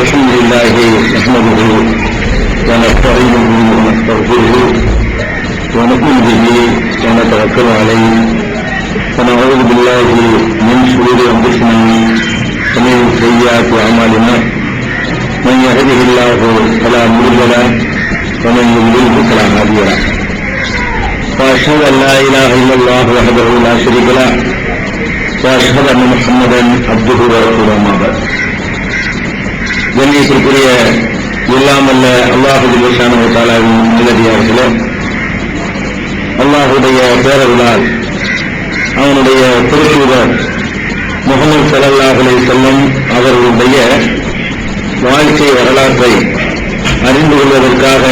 الحمد لله نحمده ونستعينه ونستغفره ونؤمن به ونتوكل عليه ونعوذ بالله من شرور انفسنا ومن سيئات اعمالنا من يهده الله فلا مضل له ومن يضلل فلا هادي له واشهد ان لا اله الا الله وحده لا شريك له واشهد ان محمدا عبده ورسوله اما بعد. கண்ணியத்திற்குரிய இல்லாமல்ல அல்லாஹு ஜல்லுஷானஹு வ தஆலாவின் நல்லடியார்களே, அல்லாஹுடைய பேரருளால் அவனுடைய திருத்தூதர் முஹம்மது ஸல்லல்லாஹு அலைஹி வஸல்லம் அவர்களுடைய வாழ்க்கை வரலாற்றை அறிந்து கொள்வதற்காக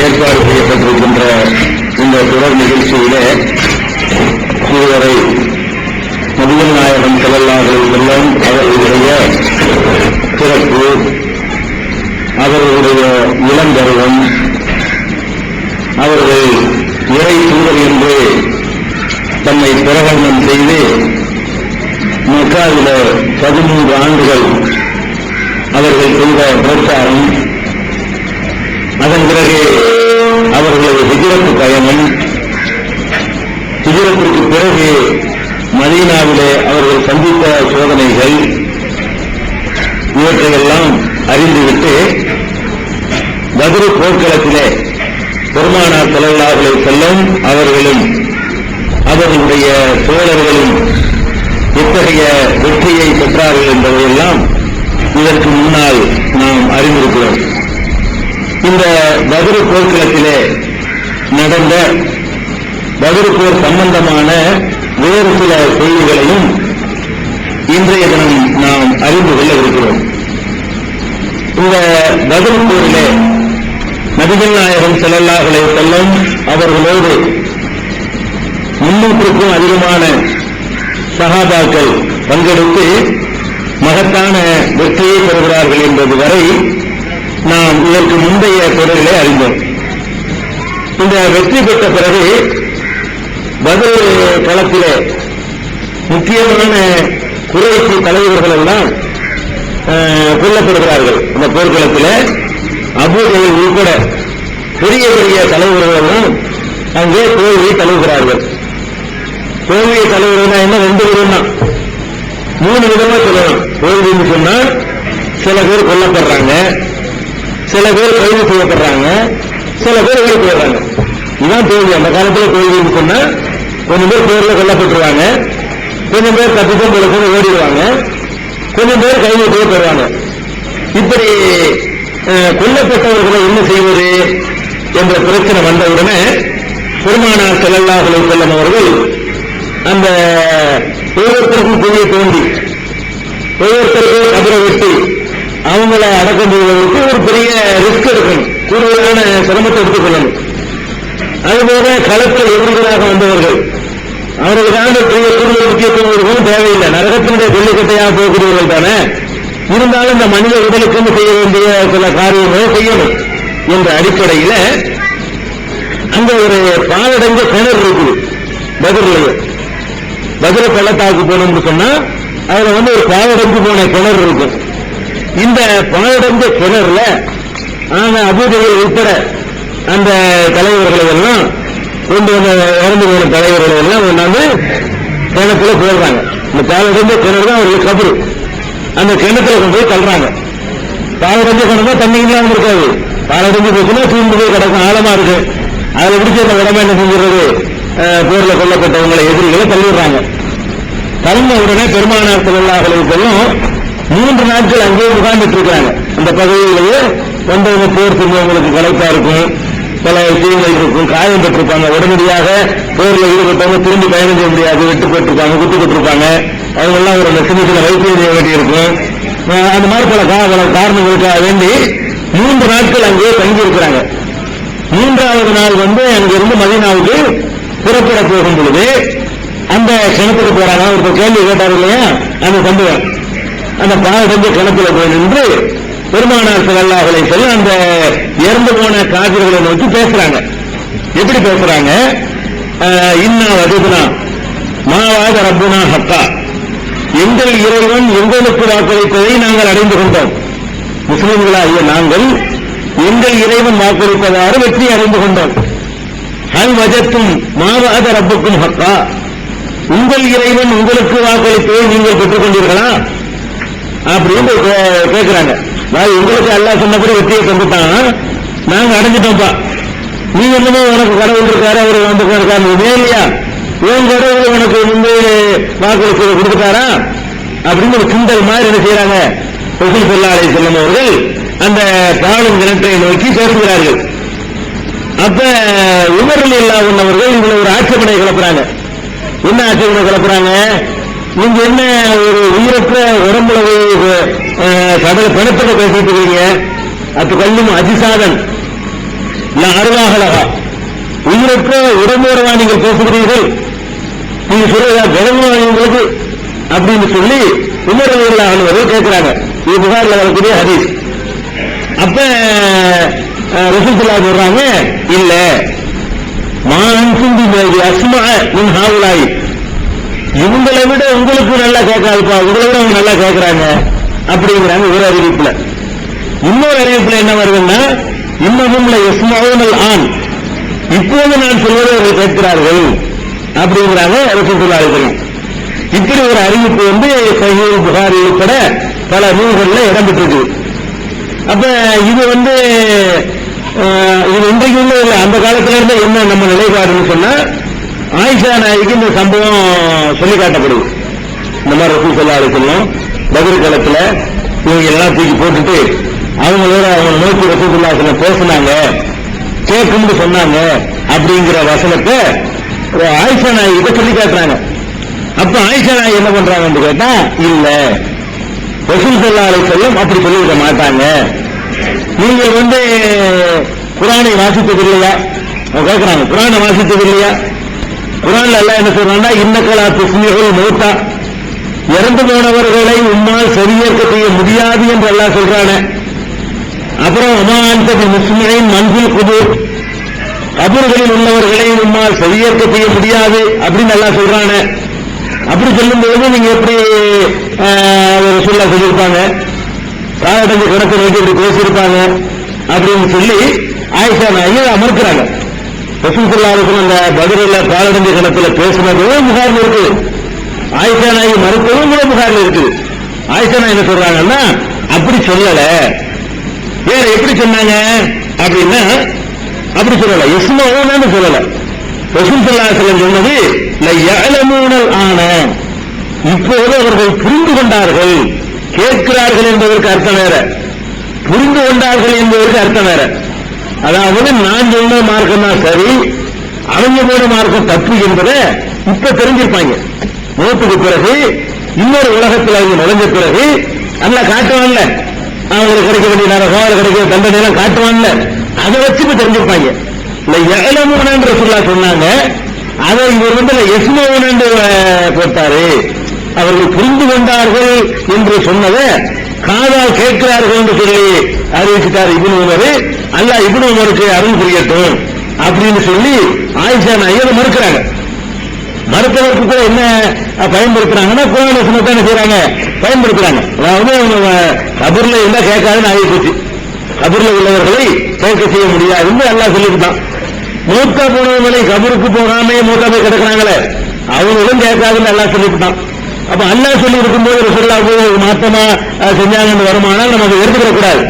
ஏற்பாடு செய்யப்பட்டிருக்கின்ற இந்த தொடர் நிகழ்ச்சியிலே இதுவரை நபிகள் நாயகம் ஸல்லல்லாஹு அலைஹி வஸல்லம் அவர்களுடைய சிறப்பு, அவர்களுடைய இளம்பருவம், அவர்கள் இறை தூதர் என்று தம்மை பிரகடனம் செய்து மக்காவில 13 ஆண்டுகள் அவர்கள் செய்த பிரச்சாரம், அதன் பிறகு அவர்களது ஹிஜ்ரத் பயணம், ஹிஜ்ரத்திற்கு பிறகு மதீனாவிலே அவர்கள் சந்தித்த சோதனைகள், இவற்றையெல்லாம் அறிந்துவிட்டு பத்ர் போர்க்களத்திலே பெருமானார் ஸல்லல்லாஹு அலைஹி வஸல்லம் அவர்களும் அவர்களுடைய தோழர்களும் எத்தகைய வெற்றியை பெற்றார்கள் என்பதையெல்லாம் இதற்கு முன்னால் நாம் அறிந்திருக்கிறோம். இந்த பத்ர் போர்க்களத்திலே நடந்த பத்ர் போர் சம்பந்தமான வேறு சில செய்திகளையும் இன்றைய தினம் நாம் அறிந்து கொள்ள இருக்கிறோம். இந்த பத்ர் போரிலே நபிகள் நாயகம் ஸல்லல்லாஹு அலைஹி வஸல்லம் அவர்களோடு 300க்கும் அதிகமான சஹாபாக்கள் பங்கெடுத்து மகத்தான வெற்றியை பெறுகிறார்கள் என்பது வரை நாம் இதற்கு முந்தைய தொடரிலே அறிந்தோம். இந்த வெற்றி பெற்ற பிறகு பத்ர் களத்திலே முக்கியமான குறைஷி தலைவர்கள் எல்லாம் கொல்லப்படுகிறார்கள். அந்த போர்க்களத்தில் அபூ ஜஹல் உட்பட பெரிய பெரிய தலைவர்கள் எல்லாம் அங்கே தோல்வியை தழுவுகிறார்கள். தோல்வியை தழுவுறதுனா என்ன? 2 விதம் தான், 3 விதமா சொல்லலாம். தோல்வின்னு சொன்னா சில பேர் கொல்லப்படுறாங்க, சில பேர் கைது செய்யப்படுறாங்க, சில பேர் வெளியே போயிடுறாங்க. இதுதான் தோல்வி. அந்த காலத்தில் தோல்வின்னு சொன்னா கொஞ்சம் பேர் போர்ல கொல்லப்பட்டுருவாங்க, கொஞ்சம் பேர் தப்பிக்கும் போல ஓடிடுவாங்க, கொஞ்சம் பேர் கைது செய்யப்படுவாங்க. இப்படி கொல்லப்பட்டவர்களை என்ன செய்வது என்ற பிரச்சனை வந்தவுடனே பெருமானார் ஸல்லல்லாஹு அலைஹி வஸல்லம் அவர்கள் அந்த ஒவ்வொருத்தருக்கும் குழியை தோண்டி ஒவ்வொருத்தருக்கும் கபரை வெட்டி அவங்களை அடக்கம் செய்வதற்கு ஒரு பெரிய ரிஸ்க் எடுக்கணும், கூடுதலான சிரமத்தை எடுத்துக் கொள்ளணும். அதுபோல களத்தில் எதிரிகளாக வந்தவர்கள் அவர்களுக்கான பெரிய கூடுதல் முக்கியத்துவம் இருக்கும் தேவையில்லை, நரகத்தினுடைய கொள்ளைக்கட்டையாக போகக்கூடியவர்கள் தானே. இருந்தாலும் இந்த மனித உடலுக்கு செய்ய வேண்டிய சில காரியங்களை செய்யணும் என்ற அடிப்படையில் அங்க ஒரு பாலடைஞ்ச கிணறு இருக்குது பத்ர்லயே. பத்ர் பள்ளத்தாக்கு போனோம்னு சொன்னா அதுல ஒரு பாலடைஞ்சு போன கிணறு இருக்கும். இந்த பாலடைஞ்ச கிணறுல அபூ ஜஹல் உட்பட அந்த தலைவர்களை எல்லாம் கொண்டு வந்த இறந்து போன தலைவர்களை எல்லாம் கொண்டாந்து கிணத்துல போடுறாங்க. இந்த பாலடைஞ்ச கிணறு தான் அவர்களுக்கு கபரு. அந்த கிணத்துல கொண்டு போய் தள்ளுறாங்க. பாலடைஞ்ச கிணறு தண்ணி இல்லாம இருக்காது, பாலடைஞ்சு போச்சுன்னா தூண்டு போய் கிடக்கும், ஆழமா இருக்கு. அதுல பிடிச்ச அந்த உடம்பு என்ன செஞ்சுறது, போர்ல கொல்லப்பட்டவங்களை எதிரிகளை தள்ளிடுறாங்க. தள்ளின உடனே பெருமானார் ஸல்லல்லாஹு அலைஹி வஸல்லம் 3 நாட்கள் அங்கேயே முகாமிட்டு இருக்கிறாங்க. அந்த பகுதியிலேயே வந்தவங்க போர் செஞ்சவங்களுக்கு களைப்பா இருக்கும், பல விஷயங்கள் இருக்கும், காயம் பெற்றிருப்பாங்க. உடனடியாக போர்ல ஈடுபட்டவங்க திரும்பி பயணம் செய்ய முடியாது, வெட்டுப்பட்டிருப்பாங்க, குத்துப்பட்டிருப்பாங்க. அவங்க எல்லாம் ஒரு சின்ன வைத்தியம் செய்ய வேண்டியிருக்கும். அந்த மாதிரி பல காரணங்களுக்காக வேண்டி 3 நாட்கள் அங்கேயே தங்கி இருக்கிறாங்க. 3வது நாள் அங்கிருந்து மதீனாவுக்கு புறப்பட போகும் பொழுது அந்த கிணத்துக்கு போறாங்க. ஒரு கேள்வி கேட்டார் இல்லையா, அந்த சம்பவம். அந்த பாலடைஞ்ச கிணத்துல போய் நின்று பெருமானார் ஸல்லல்லாஹு அலைஹி வஸல்லம் அந்த இறந்து போன காபிர்களை நோக்கி பேசுறாங்க. எப்படி பேசுறாங்க? இன்னா வஜதுனா மா வஅத ரப்புனா ஹக்கா, எங்கள் இறைவன் எங்களுக்கு வாக்களித்ததை நாங்கள் அடைந்து கொண்டோம். முஸ்லிம்களாகிய நாங்கள் எங்கள் இறைவன் வாக்களிப்பதாறு வெற்றி அடைந்து கொண்டோம். ஹல் வஜத்தும் மாவாத ரப்புக்கும் ஹக்கா, உங்கள் இறைவன் உங்களுக்கு வாக்களிப்பதை நீங்கள் பெற்றுக் கொண்டீர்களா அப்படின்னு கேட்கிறாங்க. உங்களுக்கு அல்லாஹ் சொன்னபடி வெற்றியை தந்துட்டான், நாங்க அடைஞ்சிட்டோம்ப்பா, நீ என்னமோ உனக்கு கடவுள் இருக்காரு, அவர் வந்து இருக்காரு இல்லையா, உன் கடவுள் உனக்கு வந்து வாக்களிப்பு கொடுத்துட்டாரா அப்படின்னு ஒரு கிண்டல் மாதிரி என்ன செய்யறாங்க. ரசூல் ஸல்லல்லாஹு அலைஹி வஸல்லம் அவர்கள் அந்த பாலும் கிணற்றை நோக்கி பேசுகிறார்கள். அப்ப உமர் ரலியல்லாஹு அன்ஹு அவர்கள் இவ்வளவு ஒரு ஆட்சேபனை கிளப்புறாங்க. என்ன ஆட்சேபனை கிளப்புறாங்க? நீங்க என்ன ஒரு உயிரற்ற உடம்புல கடலை பணத்தை பேசிட்டு இருக்கீங்க, அது கல்லும் அஜிசாதன் இல்ல அருவாகலகா, உயிரற்ற உடம்போடவா நீங்கள் பேசுகிறீர்கள், நீங்க சொல்றதா விளங்குவாங்களுக்கு அப்படின்னு சொல்லி உமர் ரலியல்லாஹு அன்ஹு அவர்கள் கேட்கிறாங்க. இது புகார்ல வரக்கூடிய ஹதீஸ். அப்ப ரசூல் ஸல்லல்லாஹு சொல்றாங்க, இல்ல மான்சுந்தி அஸ்மா மின் ஹாவுலாய், இவங்களை விட உங்களுக்கு நல்லா கேட்காதுப்பா, உங்களை விட அவங்க நல்லா கேட்கிறாங்க அப்படிங்கிறாங்க ஒரு அறிவிப்புல. இன்னொரு அறிவிப்புல என்ன வருதுன்னா, இன்னமும் எஸ்மாவுனல் ஆன், இப்போது நான் சொல்வதை அவர்கள் கேட்கிறார்கள் அப்படிங்கிறாங்க ரசூல் ஸல்லல்லாஹு அலைஹி வஸல்லம். இப்படி ஒரு அறிவிப்பு வந்து சஹீஹ் புகாரி உட்பட பல நூல்கள்ல இடம்பெற்றிருக்கு. அப்ப இது வந்து இது இன்றைக்கு உள்ள அந்த காலத்துல இருந்து என்ன நம்ம நிலைப்பாடுன்னு சொன்னா, ஆயிஷா நாய்க்கு இந்த சம்பவம் சொல்லி காட்டப்படுது. இந்த மாதிரி ரசூல் ஸல்லல்லாஹு அலைஹி வஸல்லம் பத்ர் காலத்துல இவங்க எல்லாம் தூக்கி போட்டுட்டு அவங்களோட அவங்க நோக்கி ரசூல் ஸல்லல்லாஹு அலைஹி வஸல்லம் பேசினாங்க, கேட்கும்னு சொன்னாங்க அப்படிங்கிற வசனத்தை ஆயிஷா நாய்கிட்ட சொல்லி காட்டுறாங்க. அப்ப ஆயிஷா நாய் என்ன பண்றாங்கன்னு கேட்டா, இல்ல ரசூல் ஸல்லல்லாஹு அலைஹி வஸல்லம் அப்படி சொல்லிவிட மாட்டாங்க, நீங்க வந்து குர்ஆனை வாசித்தது இல்லையா கேட்கிறாங்க. குர்ஆனை வாசித்தது இல்லையா? குர்ஆன்ல அல்லாஹ் என்ன சொல்றான்னா, இன்னக்கலா துஸ்மிஉல் மௌத்தா, இறந்து போனவர்களை உம்மால் செவியேற்க செய்ய முடியாது என்று அல்லாஹ் சொல்றானே. அப்புறம் வமா அன்த பிமுஸ்மிஇன் மன் ஃபில் குபூர், கபர்களில் உள்ளவர்களை உம்மால் செவியேற்க செய்ய முடியாது அப்படின்னு அல்லாஹ் சொல்றானே. அப்படி சொல்லும் பொழுது நீங்க எப்படி ஒரு சொல்ல சொல்லியிருப்பாங்க, காலடஞ்ச கிணத்தை நோக்கி இப்படி பேசியிருப்பாங்க அப்படின்னு சொல்லி ஆயிஷா நாயை அமர்க்கிறாங்க. ரசூல் ஸல்லல்லாஹு அலைஹி வஸல்லம் அந்த பத்ர்ல காலடஞ்ச கிணத்துல பேசினதும் புகார்ல இருக்குது, ஆயிஷா நாயை மறுத்ததும் கூட புகார்ல இருக்குது. ஆயிஷா நாய் என்ன சொல்றாங்கன்னா, அப்படி சொல்லல, வேற எப்படி சொன்னாங்க அப்படின்னா, அப்படி சொல்லல, இஸ்மஊனன்னு சொல்லல. ரசூல் ஸல்லல்லாஹு அலைஹி வஸல்லம் சொன்னது லயஅலமூனல் ஆன, இப்போது அவர்கள் புரிந்து கொண்டார்கள், கேட்கிறார்கள் என்பதற்கு அர்த்தம் வேற, புரிந்து கொண்டார்கள் என்பதற்கு அர்த்தம் வேற. அதாவது நான் சொன்ன மார்க்கம் தான் சரி, அவங்க போன மார்க்கம் தப்பு என்பதை இப்ப தெரிஞ்சிருப்பாங்க. மௌத்துக்கு பிறகு இன்னொரு உலகத்தில் அவங்க நுழைஞ்ச பிறகு அல்லாஹ் காட்டுவான்ல, அவங்களுக்கு கிடைக்க வேண்டிய நரகம் கிடைக்க தண்டனை எல்லாம் காட்டுவான்ல, அதை வச்சு இப்ப தெரிஞ்சிருப்பாங்க. இல்ல எலமூனன்று ரசூலுல்லாஹ் சொன்னாங்க, அதை இவர் வந்து எஸ்மூனன்று போட்டாரு. அவர்கள் புரிந்து கொண்டார்கள் என்று சொன்னதை காதால் கேட்கிறார்கள் என்று சொல்லி அறிவிச்சுட்டார் இப்னு உமர். அல்லாஹ் இப்னு உமருக்கு அருள் புரியட்டும் அப்படின்னு சொல்லி ஆயிஷா நாயை மறுக்கிறாங்க. மறுப்பதற்கு கூட என்ன பயன்படுத்துறாங்கன்னா, குர்ஆன் வசனத்தை என்ன செய்யறாங்க, பயன்படுத்துறாங்க. அதாவது கபர்ல என்ன கேட்காதுன்னு ஆகி போச்சு, கபர்ல உள்ளவர்களை கேட்க செய்ய முடியாதுன்னு அல்லாஹ் சொல்லிவிட்டான். மூத்தா போனவர்களை கபருக்கு போகாம மூத்தா போய் கிடக்கிறாங்களே, அவங்களும் கேட்காதுன்னு அல்லாஹ் சொல்லிவிட்டான். அப்ப அல்லாஹ் சொல்லி இருக்கும்போது ரசூலுல்லாஹ் மாற்றமா செஞ்சாங்கன்னு வருமானால் நம்ம அதை எடுத்துக்கிற கூடாது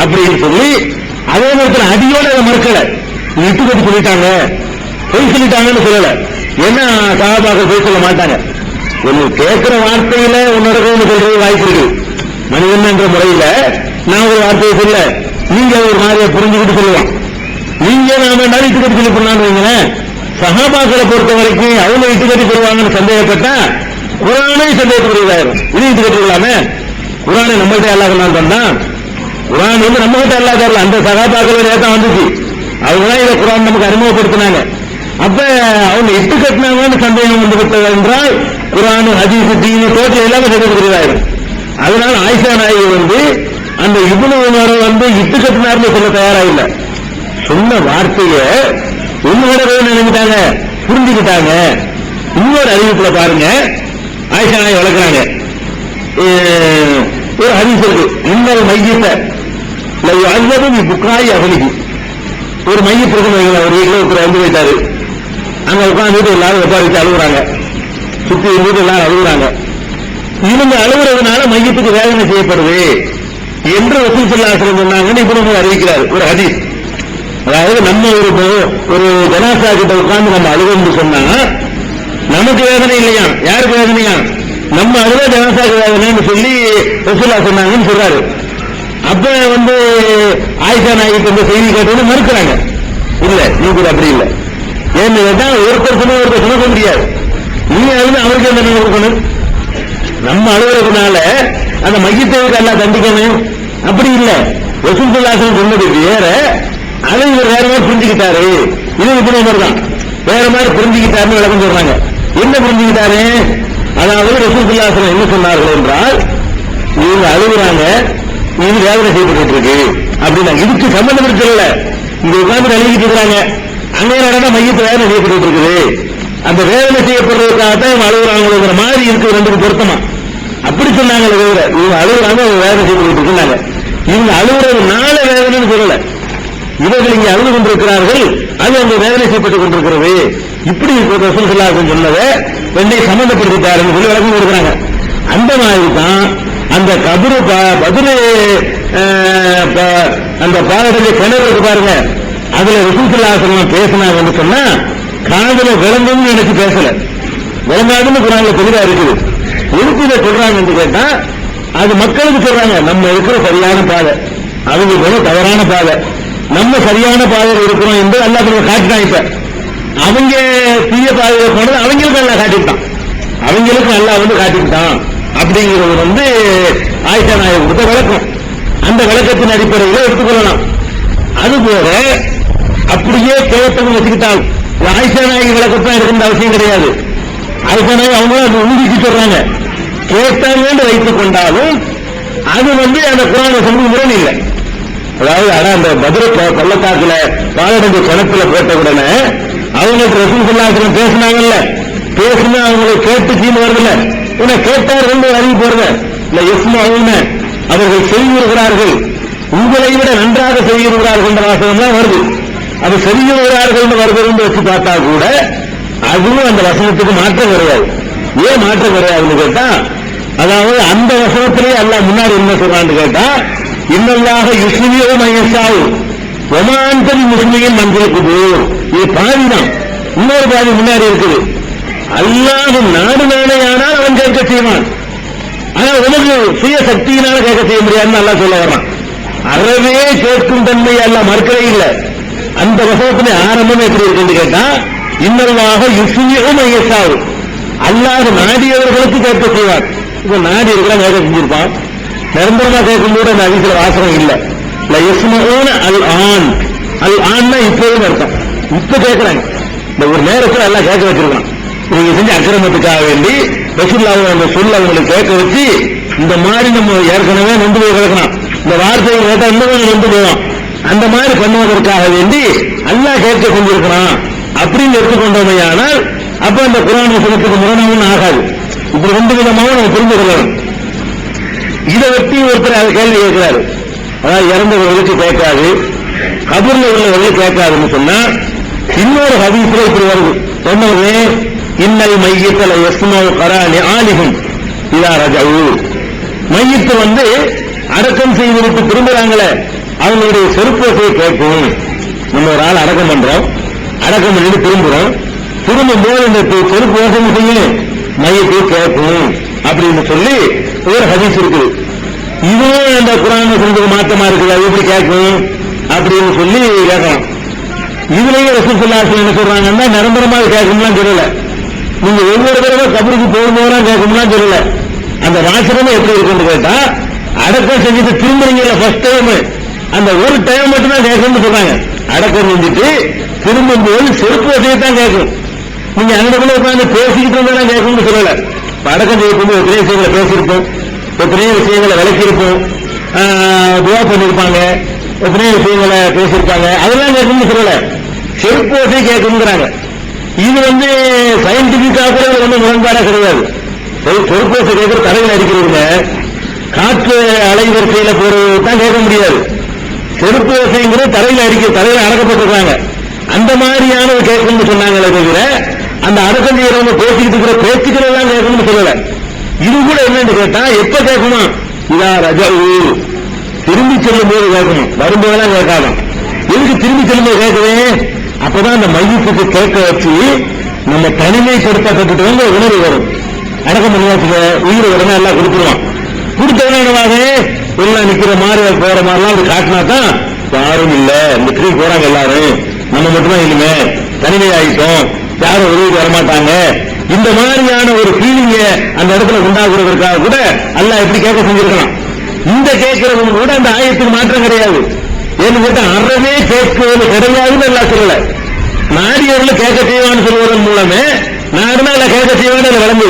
அப்படின்னு சொல்லி அதே நேரத்தில் அடியோட அதை மறுக்கல, இட்டு கட்டி சொல்லிட்டாங்க, பொய் சொல்லிட்டாங்கன்னு சொல்லல. ஏன்னா சஹாபாக்கள் பொய் சொல்ல மாட்டாங்க. ஒன்னு கேட்கிற வார்த்தையில உன்னோட சொல்றது வாய்ப்பு இருக்கு. மனிதன் என்ற முறையில நான் ஒரு வார்த்தையை சொல்ல, நீங்க ஒரு மாதிரியை புரிஞ்சுக்கிட்டு சொல்லுவான். நீங்க நாம இட்டு கட்டி சொல்லி பண்ணலான்னு வைங்களேன். சஹாபாக்களை பொறுத்த வரைக்கும் அவங்க இட்டு கட்டி சொல்லுவாங்கன்னு சந்தேகப்பட்டா குர்ஆனை சந்தேகப்படுவதாயிரும். இது இட்டு கட்டிக்கலாமே, குர்ஆனை நம்மகிட்ட அல்லாஹ் தந்தான், குர்ஆன் வந்து நம்ம கிட்ட அல்லாஹ் தரல, அந்த சஹாபாக்கள் நேரம் வந்துச்சு, அவங்கதான் இதை குர்ஆன் நமக்கு அறிமுகப்படுத்தினாங்க. அப்ப அவங்க இட்டு கட்டினாங்கன்னு சந்தேகம் வந்து விட்டது என்றால் குர்ஆன் ஹதீஸ் தீன் டோட்டல் எல்லாமே சந்தேகப்படுவதாயிரும். அதனால ஆயிஷா நாயகி வந்து அந்த இப்னு உமர் வந்து இட்டு கட்டினார்னு சொல்ல தயாராயில்லை. சொன்ன வார்த்தைய உண்மையோட நினைக்கிட்டாங்க, புரிஞ்சுக்கிட்டாங்க. இன்னொரு அறிவிப்புல பாருங்க, ஆயிஷா நாயகி வளர்க்கிறாங்க. ஒரு ஹதீஸ் இருக்கு, இன்னொரு மையத்தை அல்லது புக்காய் அகலிக்கு ஒரு மையத்து இருக்கும், ஒரு வீட்டில் ஒருத்தர் வந்து போயிட்டாரு, அங்க உட்காந்துட்டு எல்லாரும் ஒப்பாரிச்சு அழுகுறாங்க, சுத்தி இருந்துட்டு எல்லாரும் அழுகுறாங்க. இவங்க அழுகுறதுனால மையத்துக்கு வேதனை செய்யப்படுது என்று ரசூல் ஸல்லல்லாஹு அலைஹி வஸல்லம் சொன்னாங்கன்னு இப்ப நம்ம அறிவிக்கிறார் ஒரு ஹதீஸ். அதாவது நம்ம ஒரு ஜனாசா கிட்ட உட்கார்ந்து நம்ம அழுகணும்னு சொன்னா நமக்கு வேதனை இல்லையா, யாருக்கு வேதனையா, நம்ம அழுத ஜனாசாக்கு வேதனைன்னு சொல்லி ரசூலுல்லாஹ் சொன்னாங்கன்னு சொல்றாரு. அப்ப ஆயிஷா நாயகி இந்த செய்தி கேட்டோன்னு மறுக்கிறாங்க. இல்ல நீங்க அப்படி இல்லை, ஏன்னு கேட்டா ஒருத்தர் சொன்ன ஒருத்தர் சுமக்க முடியாது, நீ அழுது அவருக்கு என்ன கொடுக்கணும், நம்ம அழுகிறதுனால அந்த மையத்தை எல்லாம் தண்டிக்கணும் அப்படி இல்லை. ரசூல் ஸல்லல்லாஹு அலைஹி வஸல்லம் சொன்னது வேற, அதை இவர் வேற மாதிரி புரிஞ்சுக்கிட்டாரு, இது இப்படி தான் வேற மாதிரி புரிஞ்சுக்கிட்டாருன்னு விளக்கம் சொல்றாங்க. என்ன புரிஞ்சுக்கிட்டாரு, அதாவது ரசூல் ஸல்லல்லாஹு அலைஹி வஸல்லம் என்ன சொன்னார்கள் என்றால், இவங்க அழுகுறாங்க, இது வேதனை செய்யப்பட்டு இருக்கு அப்படின்னா இதுக்கு சம்பந்தப்படுத்தல, இங்க உட்கார்ந்து அழுகிட்டு இருக்கிறாங்க, அங்கே நடந்தா மையத்தை வேதனை செய்யப்பட்டு இருக்குது, அந்த வேதனை செய்யப்படுறதுக்காகத்தான் அழுகுறாங்கிற மாதிரி இருக்கு, ரெண்டுக்கு பொருத்தமா அப்படி சொன்னாங்க. இவங்க அழுகுறாங்க, வேதனை செய்யப்பட்டு இருந்தாங்க, இவங்க அழுகுறதுனால வேதனைன்னு சொல்லல, இவர்கள் இங்கே அழுது கொண்டிருக்கிறார்கள், அது அந்த வேதனை செய்யப்பட்டுக் கொண்டிருக்கிறது, இப்படி ரசூல் ஸல்லல்லாஹு அலைஹி வஸல்லம் சொன்னதை ரெண்டையும் சம்பந்தப்படுத்திட்டாருன்னு சொல்லி விளக்கம் கொடுக்குறாங்க. அந்த மாதிரி தான் அந்த கபரு பதிரு அந்த பாடலை கிணறு இருக்கு பாருங்க, அதுல ரசூல் ஸல்லல்லாஹு அலைஹி வஸல்லம் பேசினாங்கன்னு சொன்னா காதல விளங்கும்னு நினைச்சு பேசல, விளங்காதுன்னு குர்ஆன்ல தெளிவா இருக்குது. எதுக்கு இதை சொல்றாங்க என்று கேட்டா, அது மக்களுக்கு சொல்றாங்க, நம்ம இருக்கிற சரியான பாதை, அவங்க தவறான பாதை, நம்ம சரியான பாதையில் இருக்கிறோம் என்று அல்லாஹ் காட்டிட்டான். இப்ப அவங்க தீய பாதையில் போனது அவங்களுக்கு அல்லாஹ் காட்டிட்டான், அவங்களுக்கு அல்லாஹ் காட்டிட்டான் அப்படிங்கிறது ஆயிஷா நாயகி கொடுத்த விளக்கம். அந்த விளக்கத்தின் அடிப்படையில் எடுத்துக்கொள்ளலாம். அதுபோல அப்படியே கேட்டவங்க வச்சுக்கிட்டால் ஆயிஷா நாயகி விளக்கத்தான் எடுக்கின்ற அவசியம் கிடையாது. ஆயிஷா நாயகி அவங்க உறுதிக்கு சொல்றாங்க, கேட்டாங்கன்னு வைத்துக் கொண்டாலும் அது அந்த குர்ஆன் வசனம் முரண் இல்லை. அதாவது அந்த பதிர பள்ளத்தாக்குல பாலடைஞ்ச கிணத்துல போட்ட உடனே அவங்களுக்கு ரசூல் ஸல்லல்லாஹு அலைஹி வஸல்லம் பேசினாங்கல்ல, பேசினா அவங்களை கேட்டுச்சின்னு வருதுல்ல, கேட்டார் அறிவு போறது இல்ல, யஸ்மஊன அவர்கள் செய்கிறார்கள், உங்களை விட நன்றாக செய்கிறார்கள் என்ற வாசகம் தான் வருது. அது செய்கிறார்கள் வருகிறது வச்சு பார்த்தா கூட அதுவும் அந்த வசனத்துக்கு மாற்றம் கிடையாது. ஏன் மாற்றம் கிடையாதுன்னு கேட்டா, அதாவது அந்த வசனத்திலேயே அல்லாஹ் முன்னாடி என்ன சொல்றான்னு கேட்டா, இன்னல்லாஹ யுஸ்மிஉ மன் யஷாஉ வமா அன்த பிமுஸ்மிஇன் மன் ஃபில் குபூர், இது பாதி தான், இன்னொரு பாதி முன்னாடி இருக்குது. அல்லாஹ் நாடுனானால் அவன் கேட்க செய்வான், ஆனா உனக்கு சுய சக்தியினால கேட்க செய்ய முடியாதுன்னு அல்லாஹ் சொல்ல வர்றான். அறவே கேட்கும் தன்மை அல்லாஹ் மறுக்கவே இல்லை. அந்த வசனத்திலே ஆரம்பம் எப்படி இருக்குன்னு கேட்டா, இன்னல்லாஹ யுஸ்மிஉ மன் யஷாஉ, அல்லாஹ் நாடியவர்களுக்கு கேட்க செய்வார். இப்ப நாடி இருக்கிற கேட்க செஞ்சிருப்பான், நிரந்தரமா கேட்கும் போது அந்த அதிசல வாசகம் இல்லை. அல் ஆன், அல் ஆன்னா இப்போதும் அர்த்தம், இப்ப கேட்கிறாங்க, இந்த ஒரு நேரத்தில் எல்லாம் கேட்க வச்சிருக்கான். நீங்க செஞ்ச அக்கிரமத்துக்காக வேண்டி ரசூலுல்லாஹ் அந்த சொல்ல அவங்களுக்கு கேட்க வச்சு, இந்த மாதிரி நம்ம ஏற்கனவே நொந்து போய் கிடக்கணும், இந்த வார்த்தையை கேட்டா இன்னும் நொந்து போவோம், அந்த மாதிரி பண்ணுவதற்காக வேண்டி அல்லாஹ் கேட்க செஞ்சிருக்கிறான் அப்படின்னு எடுத்துக்கொண்டோமையானால் அப்ப அந்த குர்ஆன் வசனத்துக்கு முரணாவும் ஆகாது. இப்படி ரெண்டு விதமாக நம்ம புரிந்து கொள்ளணும். இதை வெட்டி ஒருத்தர் அதை கேள்வி கேட்கிறாரு, அதாவது இறந்தவர்களுக்கு கேட்காது, கபூர்ல உள்ளவர்களுக்கு கேட்காதுன்னு சொன்னா, இன்னொரு ஹதீஸ்ல இப்படி வருது, சொன்னவங்க இன்னல் மையத்தில் யஸ்மஉ கரானி ஆலிஹும் இதா ரஜஉ, மையத்து அடக்கம் செய்வதற்கு திரும்புறாங்களே அவங்களுடைய செருப்போசையை கேட்கும். நம்ம ஒரு ஆள் அடக்கம் பண்றோம், அடக்கம் பண்ணிட்டு திரும்புறோம், திரும்பும் போது இந்த செருப்பு ஓசை செய்யும் மையத்தை கேட்கும் அப்படின்னு சொல்லி ஒரு ஹதீஸ் இருக்குது. இதுவும் இந்த குர்ஆன் வசனத்துக்கு மாற்றமா இருக்குது, அது எப்படி கேட்கும் அப்படின்னு சொல்லி கேட்கலாம். இதுலயே ரசூல் ஸல்லல்லாஹு அலைஹி வஸல்லம் என்ன சொல்றாங்கன்னா, நிரந்தரமாக கேட்கும்லாம் சொல்லல, நீங்க ஒவ்வொரு தடவை கபருக்கு போகும்போது கேட்கும்லாம் சொல்லல. அந்த வாசகமே எப்படி இருக்குன்னு கேட்டா, அடக்கம் செஞ்சுட்டு திரும்புறீங்கல்ல ஃபர்ஸ்ட் டைம், அந்த ஒரு டைம் மட்டும் தான் கேட்கும்னு சொல்றாங்க. அடக்கம் செஞ்சுட்டு திரும்பும் போது செருப்பு வசதியத்தான் கேட்கும். நீங்க அங்கக்குள்ள உட்காந்து பேசிக்கிட்டு இருந்தா கேட்கும்னு சொல்லல. அடக்கம் செய்யக்கூடிய எத்தனையோ விஷயங்களை பேசியிருப்போம், எத்தனையோ விஷயங்களை விளக்கியிருப்போம், துவா பண்ணிருப்பாங்க, எத்தனையோ விஷயங்களை பேசியிருப்பாங்க, அதெல்லாம் கேட்கும்னு சொல்லல, செருப்பு வசதி கேட்குங்கிறாங்க. இது சயின்டிபிக்காக கூட முரண்பாடா கிடையாது. செருப்பு வசதி கேட்கிற தலையில் அடிக்கிறவங்க காற்று அலைவரிசையில போறது தான் கேட்க முடியாது. செருப்பு ஓசைங்கிறது தலையில அடக்கப்பட்டிருக்காங்க. அந்த மாதிரியான கேட்கணும்னு சொன்னாங்களே தவிர அந்த அடக்கம் செய்யறவங்க பேசிக்கிட்டு இருக்கிற பேச்சுக்கள் எல்லாம் கேட்கணும்னு சொல்லல. இது கூட என்னன்னு கேட்டா எப்ப கேட்கணும், இதா ரஜா திரும்பி செல்லும் போது கேட்கணும், வரும்போதெல்லாம் கேட்காதான். எதுக்கு திரும்பி செல்லும் போது கேட்குவேன், அப்பதான் அந்த மையத்துக்கு கேட்க வச்சு நம்ம தனிமைப்படுத்தப்பட்டு உணர்வு வரும். அடக்கம் பண்ணியாச்சுங்க உயிர் உடனே எல்லாம் கொடுத்துருவான். கொடுத்தவன எல்லாம் நிக்கிற மாதிரி போற மாதிரிலாம் அது காட்டினா தான் யாரும் இல்ல, இந்த கிரி போறாங்க எல்லாரும், நம்ம மட்டும்தான் இனிமே தனிமை ஆகிட்டோம், யாரும் உதவிக்கு வரமாட்டாங்க, இந்த மாதிரியான ஒரு ஃபீலிங்க அந்த இடத்துல உண்டாக்குறதற்காக கூட அல்லாஹ் எப்படி கேட்க செஞ்சிருக்கலாம். இந்த கேட்கறது கூட அந்த ஆயத்துக்கு மாற்றம் கிடையாது. ஏன்னு கேட்டா அறவே கேட்கிறது கிடையாதுன்னு எல்லாம் சொல்லல. நாடியவர்கள் கேட்க செய்வான்னு சொல்வதன் மூலமே நாடுனா எல்லாம் கேட்க செய்வான்னு விளங்கு.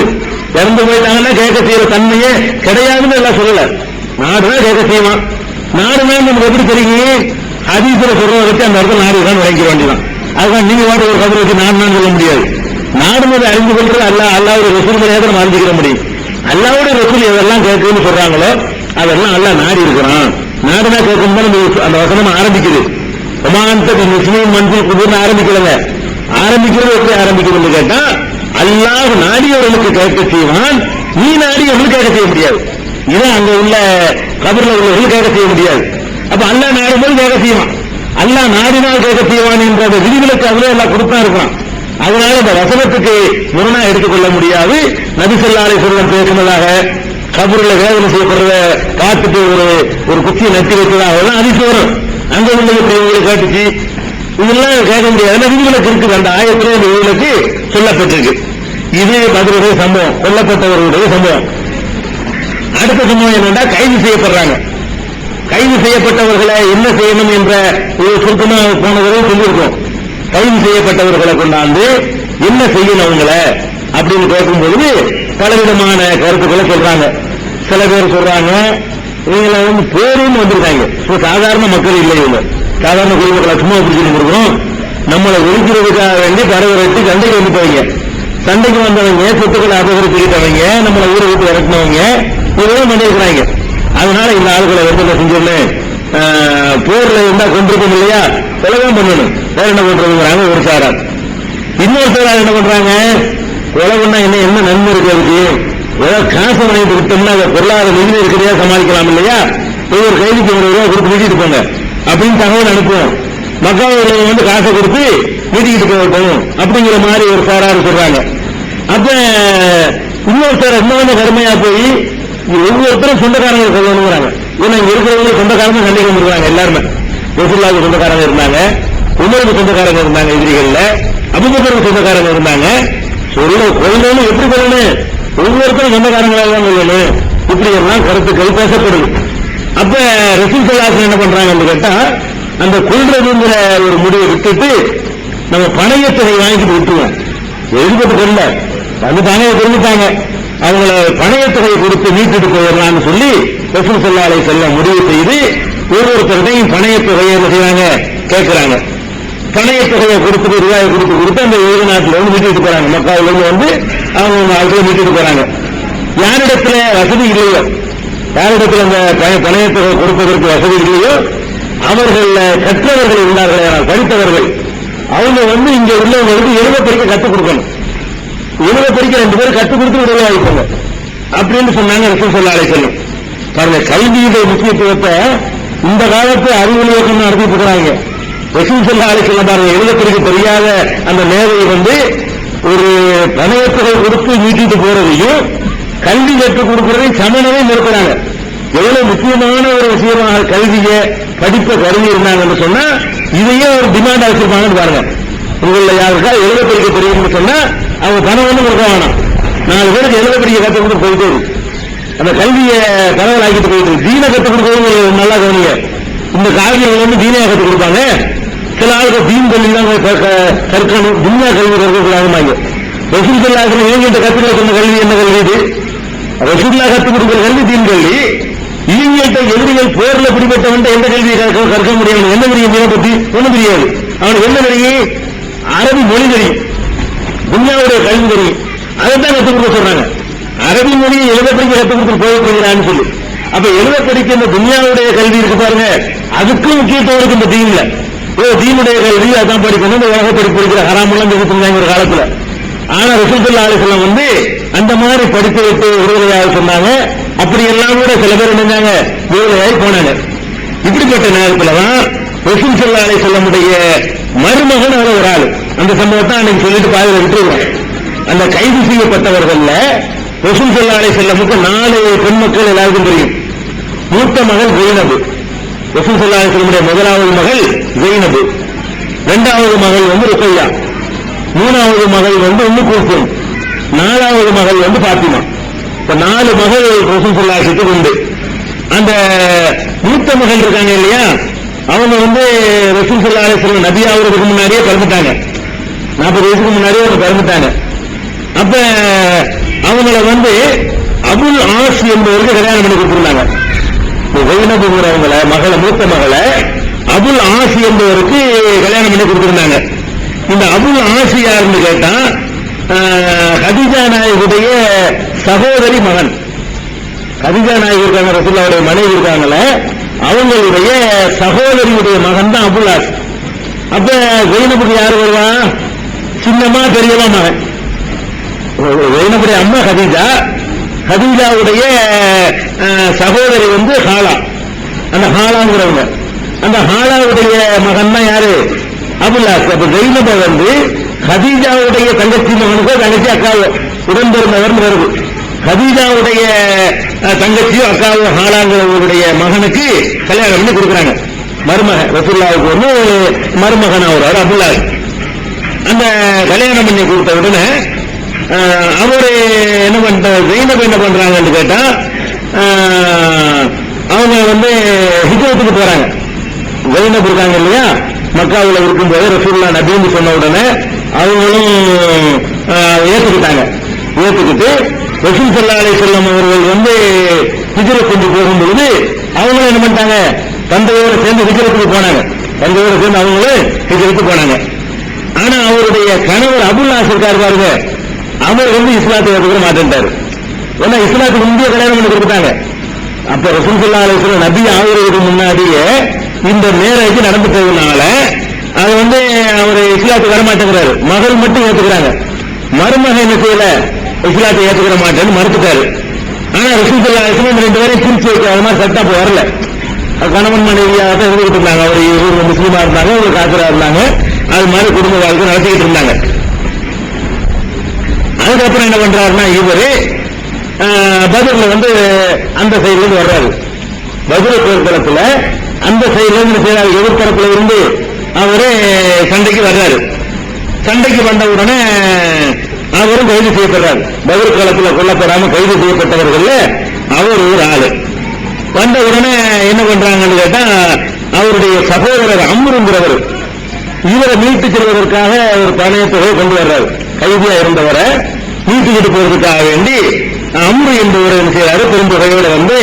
இறந்து போயிட்டாங்கன்னா கேட்க செய்யற தன்மையே கிடையாதுன்னு எல்லாம் சொல்லல. நாடுனா கேட்க செய்வான். நாடுனா நமக்கு எப்படி தெரியும், ஹதீஸ்ல சொல்றத வச்சு அந்த இடத்துல நாடு தான் விளங்கிக்க வேண்டியதான். அதுதான் நீங்க வாட்ட ஒரு கபரை வச்சு நாடுனான்னு சொல்ல முடியாது. நாடு போது அறிந்து கொள்றது அல்லாவுடைய ரசூல்களை நம்ம அறிஞ்சிக்கிற முடியும். அல்லாவுடைய ரசூல் எதெல்லாம் கேட்குன்னு சொல்றாங்களோ அதெல்லாம் அல்லாஹ் நாடி இருக்கிறான். நாடுனா கேட்கும் போது அந்த வசனம் ஆரம்பிக்குது. ஒமாந்தக்கு முஸ்லீம் மன்சில் குபூர்னு ஆரம்பிக்கலங்க. ஆரம்பிக்கிறது எப்படி ஆரம்பிக்கிறது கேட்டா அல்லாஹ் நாடியவர்களுக்கு கேட்க செய்வான், நீ நாடியவர்களுக்கு கேட்க செய்ய முடியாது. இதான் அங்க உள்ள கபர்ல உள்ளவர்கள் கேட்க செய்ய முடியாது. அப்ப அல்லாஹ் நாடும்போது கேட்க செய்வான், அல்லாஹ் நாடினால் கேட்க செய்வான் என்ற விதிகளுக்கு அவரே எல்லாம் கொடுத்தா இருக்கான். அதனால இந்த வசனத்துக்கு முரணா எடுத்துக்கொள்ள முடியாது. நபி ஸல்லல்லாஹு அலைஹி வஸல்லம் பேசினதாக கபூர்ல வேதனை செய்யப்படுறத பார்த்துட்டு ஒரு குச்சியை நட்டி வைத்ததாக அதிர்ச்சி வரும். அங்க உள்ளவங்களுக்கு கேட்டுச்சு, இதெல்லாம் கேட்க முடியாது. விதிகளுக்கு இருக்குது, அந்த ஆயத்திலே இந்த விதிகளுக்கு சொல்லப்பட்டிருக்கு. இது பதிலுடைய சம்பவம், கொல்லப்பட்டவர்களுடைய சம்பவம். அடுத்த சம்பவம் என்னன்னா கைது செய்யப்படுறாங்க. கைது செய்யப்பட்டவர்களை என்ன செய்யணும் என்ற ஒரு சுருக்கமா போனவரை சொல்லியிருக்கோம். கைது செய்யப்பட்டவர்களை கொண்டாந்து என்ன செய்யணும் அவங்களை அப்படின்னு கேட்கும்போது பலவிதமான கருத்துக்களை சொல்றாங்க. சில பேர் சொல்றாங்க இவங்களை போருன்னு வந்திருக்காங்க, சாதாரண மக்கள் இல்லை, இவங்க சாதாரண குடிமக்களை சும்மா பிடிச்சிட்டு இருக்கோம், நம்மளை ஒழிக்கிறதுக்காக வேண்டி பரவரட்டு சண்டைக்கு வந்துட்டவங்க, சண்டைக்கு வந்தவங்க சொத்துக்களை அபகரிச்சுக்கிட்டவங்க, நம்மளை ஊரை விட்டு இறக்குனவங்க, இதெல்லாம் பண்ணிருக்கிறாங்க. அதனால இந்த ஆளுகளை வந்து என்ன செஞ்சோன்னு போர்ல இருந்தா கொண்டிருக்கோம் இல்லையா, கொலைதான் பண்ணணும், வேற என்ன பண்றதுங்கிறாங்க ஒரு சாரார். இன்னொரு சாரார் என்ன பண்றாங்க, கொலை பண்ணா என்ன நன்மை இருக்கு, அதுக்கு ஏதாவது காசு வாங்கிட்டு விட்டோம்னா அதை பொருளாதார நிதி இருக்கிறதா சமாளிக்கலாம் இல்லையா, ஒவ்வொரு கைதிக்கு 100 ரூபாய் கொடுத்து வீட்டிட்டு போங்க அப்படின்னு தகவல் அனுப்புவோம். மக்கள் வந்து காசை கொடுத்து வீட்டிக்கிட்டு போகட்டும் அப்படிங்கிற மாதிரி ஒரு சாரார் சொல்றாங்க. அப்ப இன்னொரு சார் இன்னொன்று கடுமையா போய் ஒவ்வொருத்தரும் சொந்தக்காரங்க சொல்லணுங்கிறாங்க. ஏன்னா இங்க இருக்கிறவங்க சொந்தக்காரங்க சண்டைக்கு வந்துருக்காங்க. எல்லாருமே ரசூலுல்லாஹ்வுக்கு சொந்தக்காரங்க இருந்தாங்க, உமருக்கு சொந்தக்காரங்க இருந்தாங்க, எதிரிகள்ல அபூபக்கருக்கு சொந்தக்காரங்க இருந்தாங்க. கொள்ளணும் எப்படி கொள்ளணும், ஒவ்வொருத்தரும் சொந்தக்காரங்களாக தான் கொள்ளணும், இப்படி எல்லாம் கருத்துக்கள் பேசப்படுது. அப்ப ரசூல் ஸல்லல்லாஹு அலைஹி வஸல்லம் என்ன பண்றாங்கன்னு கேட்டா அந்த கொள்றதுங்கிற ஒரு முடிவை விட்டுட்டு நம்ம பணைய தொகை வாங்கிட்டு விட்டுருவோம். எழுதப்பட்டு கொள்ள வந்து பணையை தெரிஞ்சுட்டாங்க, அவங்கள பணைய தொகையை கொடுத்து மீட்டுட்டு போயிடலாம்னு சொல்லி ரசூல் ஸல்லல்லாஹு அலைஹி வஸல்லம் முடிவு செய்து ஒவ்வொருத்தருடையும் பணைய தொகையை என்ன செய்வாங்க கேட்கிறாங்க. பணைய தொகையை கொடுத்துட்டு ரூபாயை கொடுத்து அந்த ஏழு நாட்டில் வந்து மீட்டுட்டு போறாங்க. மக்காவில இருந்து வந்து அவங்க ஆட்களை மீட்டுட்டு போறாங்க. யாரிடத்துல வசதி இல்லையோ, யாரிடத்துல அந்த பணைய தொகை கொடுப்பதற்கு வசதி இல்லையோ அவர்கள் கற்றவர்கள் இருந்தார்கள், படித்தவர்கள், அவங்க வந்து இங்க உள்ளவங்களுக்கு எழுத படிக்க கற்றுக் கொடுக்கணும். எழுத படிக்க 2 பேர் கற்றுக் கொடுத்து விடுதலை ஆகிப்பாங்க அப்படின்னு சொன்னாங்க ரசூல் ஸல்லல்லாஹு அலைஹி வஸல்லம். பாருங்க, கல்வியுடைய முக்கியத்துவத்தை இந்த காலத்து அறிவியல் இயக்கம் நடத்திட்டு இருக்கிறாங்க. ரசூல் ஸல்லல்லாஹு அலைஹி வஸல்லம் பாருங்க, எழுத படிக்க தெரியாத அந்த மேதையை வந்து ஒரு பணையத்தொகை கொடுத்து மீட்டிட்டு போறதையும் கல்வி கற்றுக் கொடுக்கிறதையும் சமனவே நிறுத்துறாங்க. எவ்வளவு முக்கியமான ஒரு விஷயமாக கல்வியை படிப்ப கருவி இருந்தாங்கன்னு சொன்னா இதையே ஒரு டிமாண்ட் வச்சிருப்பாங்கன்னு பாருங்க. உங்கள யாருக்கா எழுத படிக்க தெரியும்னு சொன்னா அவங்க பணம் ஒண்ணு கொடுக்க வேணாம், 4 பேருக்கு எழுத படிக்க கற்றுக் கொடுத்து போயிட்டு அந்த கல்வியை பரவல் ஆக்கிட்டு போயிட்டு தீன கற்றுக் கொடுக்கவும் நல்லா கவனிங்க. இந்த காவியங்கள் வந்து தீனையா கற்றுக் கொடுப்பாங்க. சில ஆளுக்கு தீன் கல்வி தான் கற்கணும், துன்யா கல்வி கற்கக்கூடாதுமாங்க. ரசூல் ஸல்லல்லாஹு அலைஹி வஸல்லம் இவங்கள்ட்ட கற்றுக் சொன்ன கல்வி என்ன கல்வி இது? ரசூலுல்லாஹ் கற்றுக் கொடுக்கிற கல்வி தீன் கல்வி. இவங்கள்ட்ட எதிரிகள் போர்ல பிடிபட்டவன் எந்த கல்வியை கற்க முடியும்? என்ன தெரியும் இதை பத்தி? ஒண்ணும் தெரியாது. அவனுக்கு என்ன தெரியும்? அரபி மொழி தெரியும், துன்யாவுடைய கல்வி தெரியும், அதைத்தான் கற்றுக் கொடுக்க சொல்றாங்க. அரபி மொழியை எழுத படிக்க கற்றுக் கொடுத்து போயிருக்கிறான்னு சொல்லி அப்ப எழுத படிக்கின்ற துன்யாவுடைய கல்வி இருக்கு பாருங்க, அதுக்கும் முக்கியத்துவம் இருக்கு இந்த தீன்ல. தீனுடைய கல்வி அதான் படிக்கணும், இந்த உலக படிப்பு படிக்கிற ஹராமெல்லாம் தெரிவிச்சிருந்தாங்க ஒரு காலத்துல. ஆனா ரசூல் ஸல்லல்லாஹு அலைஹி வஸல்லம் வந்து அந்த மாதிரி படித்து விட்டு விடுதலையாக சொன்னாங்க. அப்படி எல்லாம் கூட சில பேர் என்னங்க விடுதலையாகி போனாங்க. இப்படிப்பட்ட நேரத்துலதான் ரசூல் ஸல்லல்லாஹு அலைஹி வஸல்லமுடைய மருமகன் அவர் ஒரு ஆளு. அந்த சம்பவத்தை அன்னைக்கு சொல்லிட்டு பாதியில விட்டுருவோம். அந்த கைது செய்யப்பட்டவர்கள்ல ரசூல் ஸல்லல்லாஹு அலைஹி வஸல்லமுக்கு 4 பெண் மக்கள் எல்லாருக்கும் தெரியும். மூத்த மகள் ஜெய்னப், ரசூல் ஸல்லல்லாஹு அலைஹி வஸல்லமுடைய முதலாவது மகள் ஜெய்னப், இரண்டாவது மகள் வந்து ருக்கையா, மூணாவது மகள் வந்து உம்மு குல்சூம், நாலாவது மகள் வந்து பாத்திமா. இப்ப 4 மகள் ரசூல் ஸல்லல்லாஹு அலைஹி வஸல்லம் உண்டு. அந்த மூத்த மகள் இருக்காங்க இல்லையா, அவங்க வந்து ரசூல் ஸல்லல்லாஹு அலைஹி வஸல்லம் நபி ஆவறதுக்கு முன்னாடியே பிறந்துட்டாங்க. 40 வயசுக்கு முன்னாடியே அவங்க பிறந்துட்டாங்க. அப்ப அவங்கள வந்து அபுல் ஆஸ் என்பவருக்கு கல்யாணம் பண்ணி கொடுத்திருந்தாங்க. ஜெய்னபுங்கிறவங்கள மகளை, மூத்த மகளை அபுல் ஆஸ் என்பவருக்கு கல்யாணம் பண்ணி கொடுத்திருந்தாங்க. இந்த அபுல் ஆஸ் யாருன்னு கேட்டா கதீஜா நாயகியுடைய சகோதரி மகன். கதீஜா நாயகி இருக்காங்க, ரசூலுல்லாஹ்வுடைய மனைவி இருக்காங்கல்ல, அவங்களுடைய சகோதரியுடைய மகன் தான் அபுல் ஆஸ். அப்ப ஜெய்னபுக்கு யாரு வருவா? சின்னமா பெரியமா மகன். ஜெய்னபுடைய அம்மா கதீஜா, கதீஜாவுடைய சகோதரி வந்து ஹாலா. அந்த ஹாலாங்கிறவங்க, அந்த ஹாலாவுடைய மகன் தான் யாரு? அபுல் ஆஸ். அப்ப ஜெய்னப வந்து கதீஜாவுடைய தங்கச்சி மகனுக்கோ தங்கச்சி அக்காவோ உடன்பிறந்தவர் வருது. கதீஜாவுடைய தங்கச்சியும் அக்காவும் ஹாலாங்கிறவருடைய மகனுக்கு கல்யாணம் பண்ணி கொடுக்குறாங்க. மருமகன் ரசூலுல்லாஹ்வுக்கு வந்து மருமகன் அவர் அபுல் ஆஸ். அந்த கல்யாணம் பண்ணி கொடுத்த உடனே அவரு என்ன பண்ற, ஜெய்னப் என்ன பண்றாங்கன்னு கேட்டா அவங்க வந்து ஹிஜ்ரத்துக்கு போறாங்க. ஜெய்னப் இருக்காங்க இல்லையா, மக்காவில் இருக்கும்போது ரசூலுல்லாஹ் நபின்னு சொன்ன உடனே அவங்களும் ஏத்துக்கிட்டாங்க. ஏத்துக்கிட்டு ரசூல் ஸல்லல்லாஹு அலைஹி வஸல்லம் அவர்கள் வந்து ஹிஜ்ரத் செஞ்சு போகும்போது அவங்களும் என்ன பண்ணிட்டாங்க, தந்தையோட சேர்ந்து ஹிஜ்ரத்துக்கு போனாங்க. தந்தையோட சேர்ந்து அவங்களும் ஹிஜ்ரத்துக்கு போனாங்க. ஆனா அவருடைய கணவர் அபுல் ஆஸ் இருக்காரு பாருங்க, அவர் வந்து இஸ்லாத்தை ஏற்றுக்கிற மாட்டேன்ட்டாரு. ஏன்னா இஸ்லாத்துக்கு முந்தைய கல்யாணம் பண்ணி கொடுத்தாங்க. அப்ப ரசூல் ஸல்லல்லாஹு அலைஹி வஸல்லம் நபி ஆகுறதுக்கு முன்னாடியே இந்த மேரேஜ் நடந்துட்டதுனால அது வந்து அவர் இஸ்லாத்துக்கு வர மாட்டேங்கிறாரு. மகள் மட்டும் ஏத்துக்கிறாங்க. மருமகன் என்ன செய்யல, இஸ்லாத்தை ஏத்துக்கிற மாட்டேன்னு மறுத்துட்டாரு. ஆனா ரசூல் ஸல்லல்லாஹு அலைஹி வஸல்லம் 2 பேரையும் பிரிச்சு வைக்க அது மாதிரி சட்டா வரல. கணவன் மனைவியாக தான் இருந்துகிட்டு இருந்தாங்க. அவர் இவங்க முஸ்லீமா இருந்தாங்க, இவங்க காபிரா இருந்தாங்க. அது மாதிரி குடும்ப வாழ்க்கை நடத்திக்கிட்டு இருந்தாங்க. அதுக்கப்புறம் என்ன பண்றாருன்னா, இவரு பத்ர்ல வந்து அந்த சைடுல இருந்து வர்றாரு. பத்ர் போர்க்களத்துல அந்த சைடுல இருந்து செய்யறாரு, எதிர்த்தரப்புல இருந்து அவரு சண்டைக்கு வர்றாரு. சண்டைக்கு வந்த உடனே அவரும் கைது செய்யப்படுறாரு. பத்ர் காலத்துல கொல்லப்படாம கைது செய்யப்பட்டவர்கள் அவர் ஒரு ஆளு. வந்த உடனே என்ன பண்றாங்கன்னு கேட்டா, அவருடைய சகோதரர் அம்ருங்கிறவர் இவரை மீட்டு செல்வதற்காக ஒரு பணைய தொகையை கொண்டு வர்றாரு. கைதியா இருந்தவரை மீட்டுக்கிட்டு போறதுக்காக வேண்டி அம்ரு என்பவர் என்ன செய்யறாரு, பெருந்தொகையோட வந்து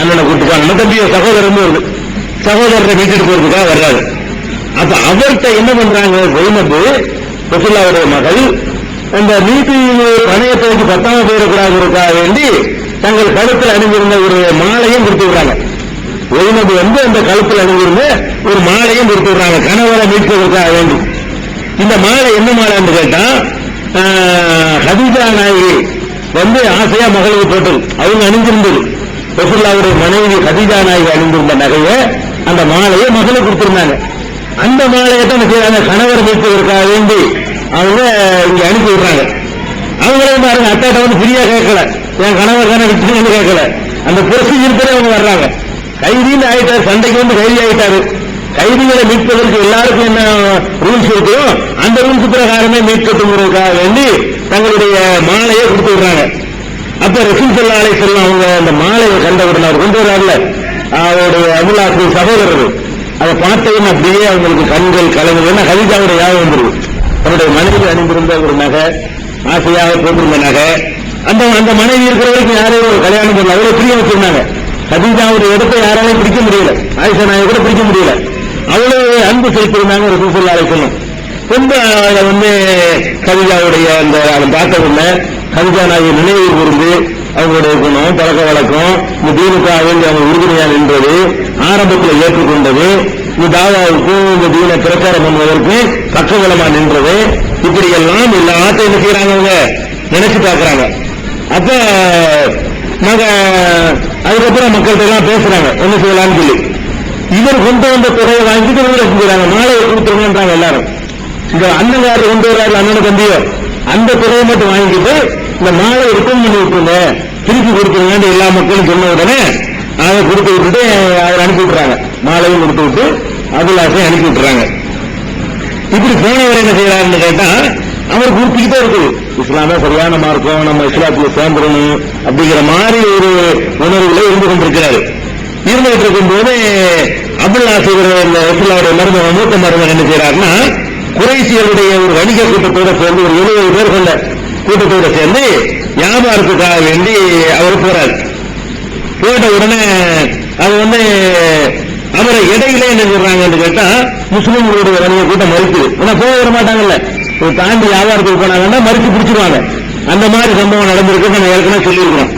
அண்ணனை கூட்டுக்காங்க. தம்பிய சகோதரன் வருது, சகோதரரை மீட்டுட்டு போறதுக்காக வர்றாரு. அப்ப அவர்கிட்ட என்ன பண்றாங்க, ஜெய்னப் ரசூலுல்லாஹ்வுடைய மகள் அந்த மீட்டு பணைய தொகைக்கு பத்தாம போயிடக்கூடாதுக்காக வேண்டி தங்கள் கழுத்தில் அணிந்திருந்த ஒரு மாலையும் கொடுத்து விடுறாங்க. ஜெய்னப் வந்து அந்த கழுத்தில் அணிந்திருந்த ஒரு மாலையும் கொடுத்து விடுறாங்க, கணவரை மீட்பதற்காக வேண்டி. இந்த மாலை என்ன மாலைன்னு கேட்டா, கதீஜா நாயகி வந்து ஆசையா மகளுக்கு போட்டது, அவங்க அணிந்திருந்தது. ரசூலுல்லாஹ்வுடைய மனைவி கதீஜா நாயகி அணிந்திருந்த நகையை, அந்த மாலையை மகளுக்கு கொடுத்திருந்தாங்க. அந்த மாலையை தான் செய்யறாங்க, கணவரை மீட்பதற்காக வேண்டி அவங்க இங்க அனுப்பி விடுறாங்க. அவங்களே பாருங்க, அத்தாட்ட வந்து ஃப்ரீயா கேட்கல, என் கணவர் தானே விட்டுன்னு கேட்கல, அந்த ப்ரொசீஜர் அவங்க வர்றாங்க. கைதின்னு ஆயிட்டாரு, சண்டைக்கு வந்து கைதி ஆயிட்டாரு. கைதிகளை மீட்பதற்கு எல்லாருக்கும் என்ன ரூல்ஸ் இருக்கோ அந்த ரூல்ஸ் பிரகாரமே மீட்கட்டுங்கிறதுக்காக வேண்டி தங்களுடைய மாலையை கொடுத்து விடுறாங்க. அப்ப ரசூல் ஸல்லல்லாஹு அலைஹி வஸல்லம் அவங்க அந்த மாலையை கண்டவுடன் அவர் கொண்டு வர்றாருல, அவருடைய அபுல் ஆஸ் சகோதரர் அதை பார்த்தவங்க அப்படியே அவங்களுக்கு கண்கள் கலங்குதுன்னா கதீஜாவுடைய யாகம் வந்துருது. தன்னுடைய மனைவி அணிந்திருந்த ஒரு நகை, ஆசையாக போட்டிருந்த நகை, அந்த மனைவி இருக்கிற வரைக்கும் யாரையும் ஒரு கல்யாணம் பண்ணல, அவரை பிரிய வச்சிருந்தாங்க. கதீஜாவுடைய இடத்தை யாராலையும் பிடிக்க முடியல, ஆயிஷா நாயை கூட பிடிக்க முடியல. அவ்வளவு அன்பு செலுத்திருந்தாங்க ரசூல் ஸல்லல்லாஹு அலைஹி வஸல்லம். ரொம்ப வந்து கதீஜாவுடைய அந்த பார்த்த உடனே கதீஜா நாயை நினைவு கூர்ந்து அவங்களுடைய குணம், பழக்க வழக்கம், இந்த தீனுக்காக வேண்டி அவங்க உறுதுணையா நின்றது, ஆரம்பத்தில் ஏற்றுக்கொண்டது, இந்த தாவாவுக்கும் இந்த தீனை பிரச்சாரம் பண்ணுவதற்கு பக்கபலமா நின்றது, இப்படி எல்லாம் எல்லாத்தையும் என்ன செய்யறாங்க அவங்க நினைச்சு பார்க்கறாங்க. அப்ப நாங்க அதுக்கப்புறம் மக்கள்கிட்ட எல்லாம் பேசுறாங்க என்ன செய்யலாம்னு சொல்லி. இவர் கொண்டு வந்த தொகையை வாங்கிட்டு இவங்க செஞ்சுறாங்க, மாலையை கொடுத்துருங்கன்றாங்க எல்லாரும். இந்த அண்ணங்காரர் கொண்டு வர்றாரு அண்ணனு தம்பியோ, அந்த தொகையை மட்டும் வாங்கிட்டு இந்த மாலை ரிட்டர்ன் பண்ணி விட்டுருங்க, திருப்பி கொடுத்துருங்க எல்லா மக்களும் சொன்ன உடனே அதை கொடுத்து விட்டுட்டு அவர் அனுப்பி விட்டுறாங்க. மாலையும் கொடுத்து விட்டு அபுல்லாசையும் அனுப்பி விட்டுறாங்க. இப்படி போனவர் என்ன செய்யறாருன்னு கேட்டா அவர் குறிப்பிக்கிட்டே இருக்குது, இஸ்லாமே சரியான மார்க்கம், நம்ம இஸ்லாத்துல சேர்ந்துடணும் அப்படிங்கிற மாதிரி ஒரு உணர்வுல இருந்து கொண்டிருக்கிறாரு. இருந்துகிட்டு இருக்கும் போது அபுல்லாஸ் இந்த ரசூலுல்லாஹ்வுடைய மருமகன் மூத்த மருமகன் என்ன செய்யறாருன்னா, குறைஷியருடைய ஒரு வணிக கூட்டத்தோட சேர்ந்து ஒரு 70 பேர் கொண்ட கூட்டத்தோட சேர்ந்து வியாபாரத்துக்காக வேண்டி அவர் போறாரு. போட்ட உடனே அது அவரை இடையில என்ன சொல்றாங்கன்னு கேட்டா முஸ்லிம்களுடைய வணிக கூட்டம் மறுக்குது. ஏன்னா போக வர மாட்டாங்கல்ல, தாண்டி வியாபாரத்துக்கு போனாங்கன்னா மறுத்து பிடிச்சிருவாங்க. அந்த மாதிரி சம்பவம் நடந்திருக்கு, நம்ம ஏற்கனவே சொல்லியிருக்கிறோம்.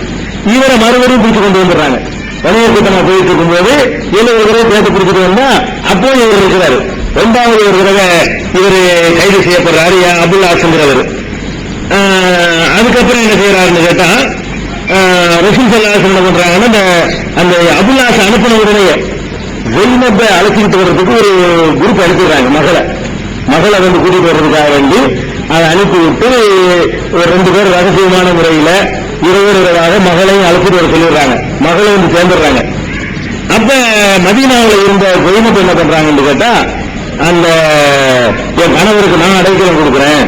இவரை மறுபடியும் பிடிச்சு கொண்டு வந்துடுறாங்க. வணிக கூட்டமா போயிட்டு இருக்கும்போது 70 தடவை பேச பிடிச்சிட்டு வந்தா அப்போ இவர் இருக்கிறாரு. 2வது ஒரு தடவை இவர் கைது செய்யப்படுறாரு அபுல்லாஸ்ங்கிறவர். அதுக்கப்புறம் என்ன செய்யறாருன்னு கேட்டா ரசூல் ஸல்லல்லாஹு அலைஹி வஸல்லம் என்ன பண்றாங்கன்னா, அந்த அபுல்லாஸ் அனுப்பின உடனே ஜெய்னபை அழைச்சிக்கிட்டு வர்றதுக்கு ஒரு குரூப் அனுப்பிடுறாங்க. மகளை கூட்டிட்டு வர்றதுக்காக வேண்டி அதை அனுப்பிவிட்டு ஒரு 2 பேர் ரகசியமான முறையில இரவாக மகளையும் அழைச்சிட்டு வர சொல்லிடுறாங்க. மகளை சேர்ந்துடுறாங்க. அப்ப மதீனாவில் இருந்த ஜெய்னப் என்ன பண்றாங்கன்னு கேட்டா, அந்த என் கணவருக்கு நான் அடைக்கலம் கொடுக்குறேன்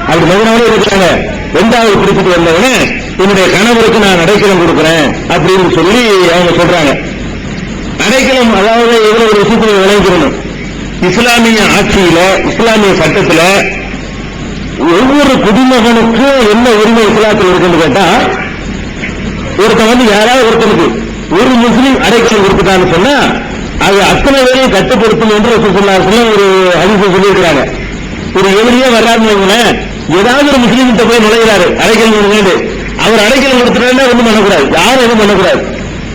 அப்படி மதீனாவிலே இருக்கிறாங்க. 2வது பிடிச்சிட்டு வந்தவனே என்னுடைய கணவருக்கு நான் அடைக்கலம் கொடுக்குறேன் அப்படின்னு சொல்லி அவங்க சொல்றாங்க. அடைக்கலம் அதாவது எவ்வளவு ஒரு விஷயத்தில் விளைவிக்கணும். இஸ்லாமிய ஆட்சியில, இஸ்லாமிய சட்டத்தில் ஒவ்வொரு குடிமகனுக்கும் என்ன உரிமை இஸ்லாத்தில் இருக்குன்னு கேட்டா, ஒருத்தன் யாராவது ஒருத்தனுக்கு ஒரு முஸ்லீம் அடைக்கலம் கொடுத்துட்டான்னு சொன்னா அது அத்தனை பேரையும் கட்டுப்படுத்தும் என்று ரசூலுல்லாஹி ஸல்லல்லாஹு அலைஹி வஸல்லம் ஒரு ஹதீஸ் சொல்லியிருக்கிறாங்க. ஒரு எதிரியே வர்றாருன்னு ஏதாவது ஒரு முஸ்லீம்கிட்ட போய் நுழைகிறாரு அடைக்கலம் கொடுங்க, அவர் அடைக்கலம் கொடுத்துட்டா ஒன்றும் பண்ணக்கூடாது, யாரும் எதுவும் பண்ணக்கூடாது.